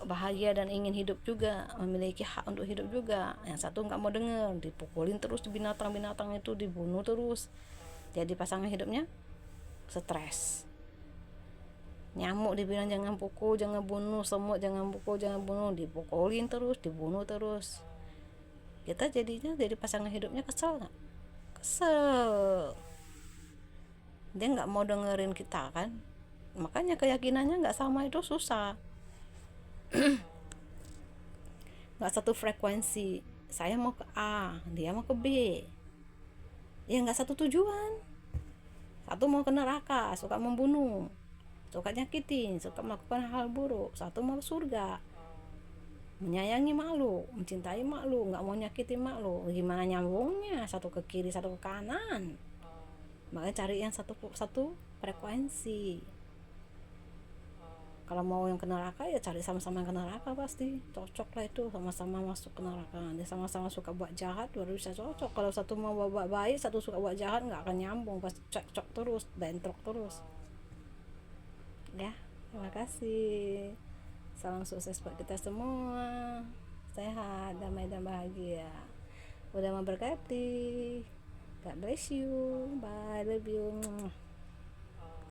bahagia dan ingin hidup juga, memiliki hak untuk hidup juga. Yang satu nggak mau dengar, dipukulin terus di binatang-binatang itu, dibunuh terus. Jadi pasangan hidupnya stres. Nyamuk dibilang jangan pukul, jangan bunuh, semut jangan pukul, jangan bunuh, dipukulin terus, dibunuh terus. Kita jadinya jadi pasangan hidupnya kesel nggak? Kesel. Dia nggak mau dengerin kita kan, makanya keyakinannya nggak sama, itu susah. Nggak satu frekuensi. Saya mau ke A, dia mau ke B, ya nggak satu tujuan. Satu mau ke neraka, suka membunuh, suka nyakitin, suka melakukan hal buruk. Satu mau surga, menyayangi makhluk, mencintai makhluk, nggak mau nyakitin makhluk. Gimana nyambungnya? Satu ke kiri, satu ke kanan. Makanya cari yang satu frekuensi. Kalau mau yang ke neraka ya cari sama-sama yang ke neraka, pasti cocok lah itu, sama-sama masuk ke neraka. Dia sama-sama suka buat jahat baru bisa cocok. Kalau satu mau buat baik, satu suka buat jahat, nggak akan nyambung, pasti cocok terus, bentrok terus. Ya, terima kasih. Salam sukses buat kita semua. Sehat, damai dan bahagia. Udah memberkati. God bless you. Bye, love you.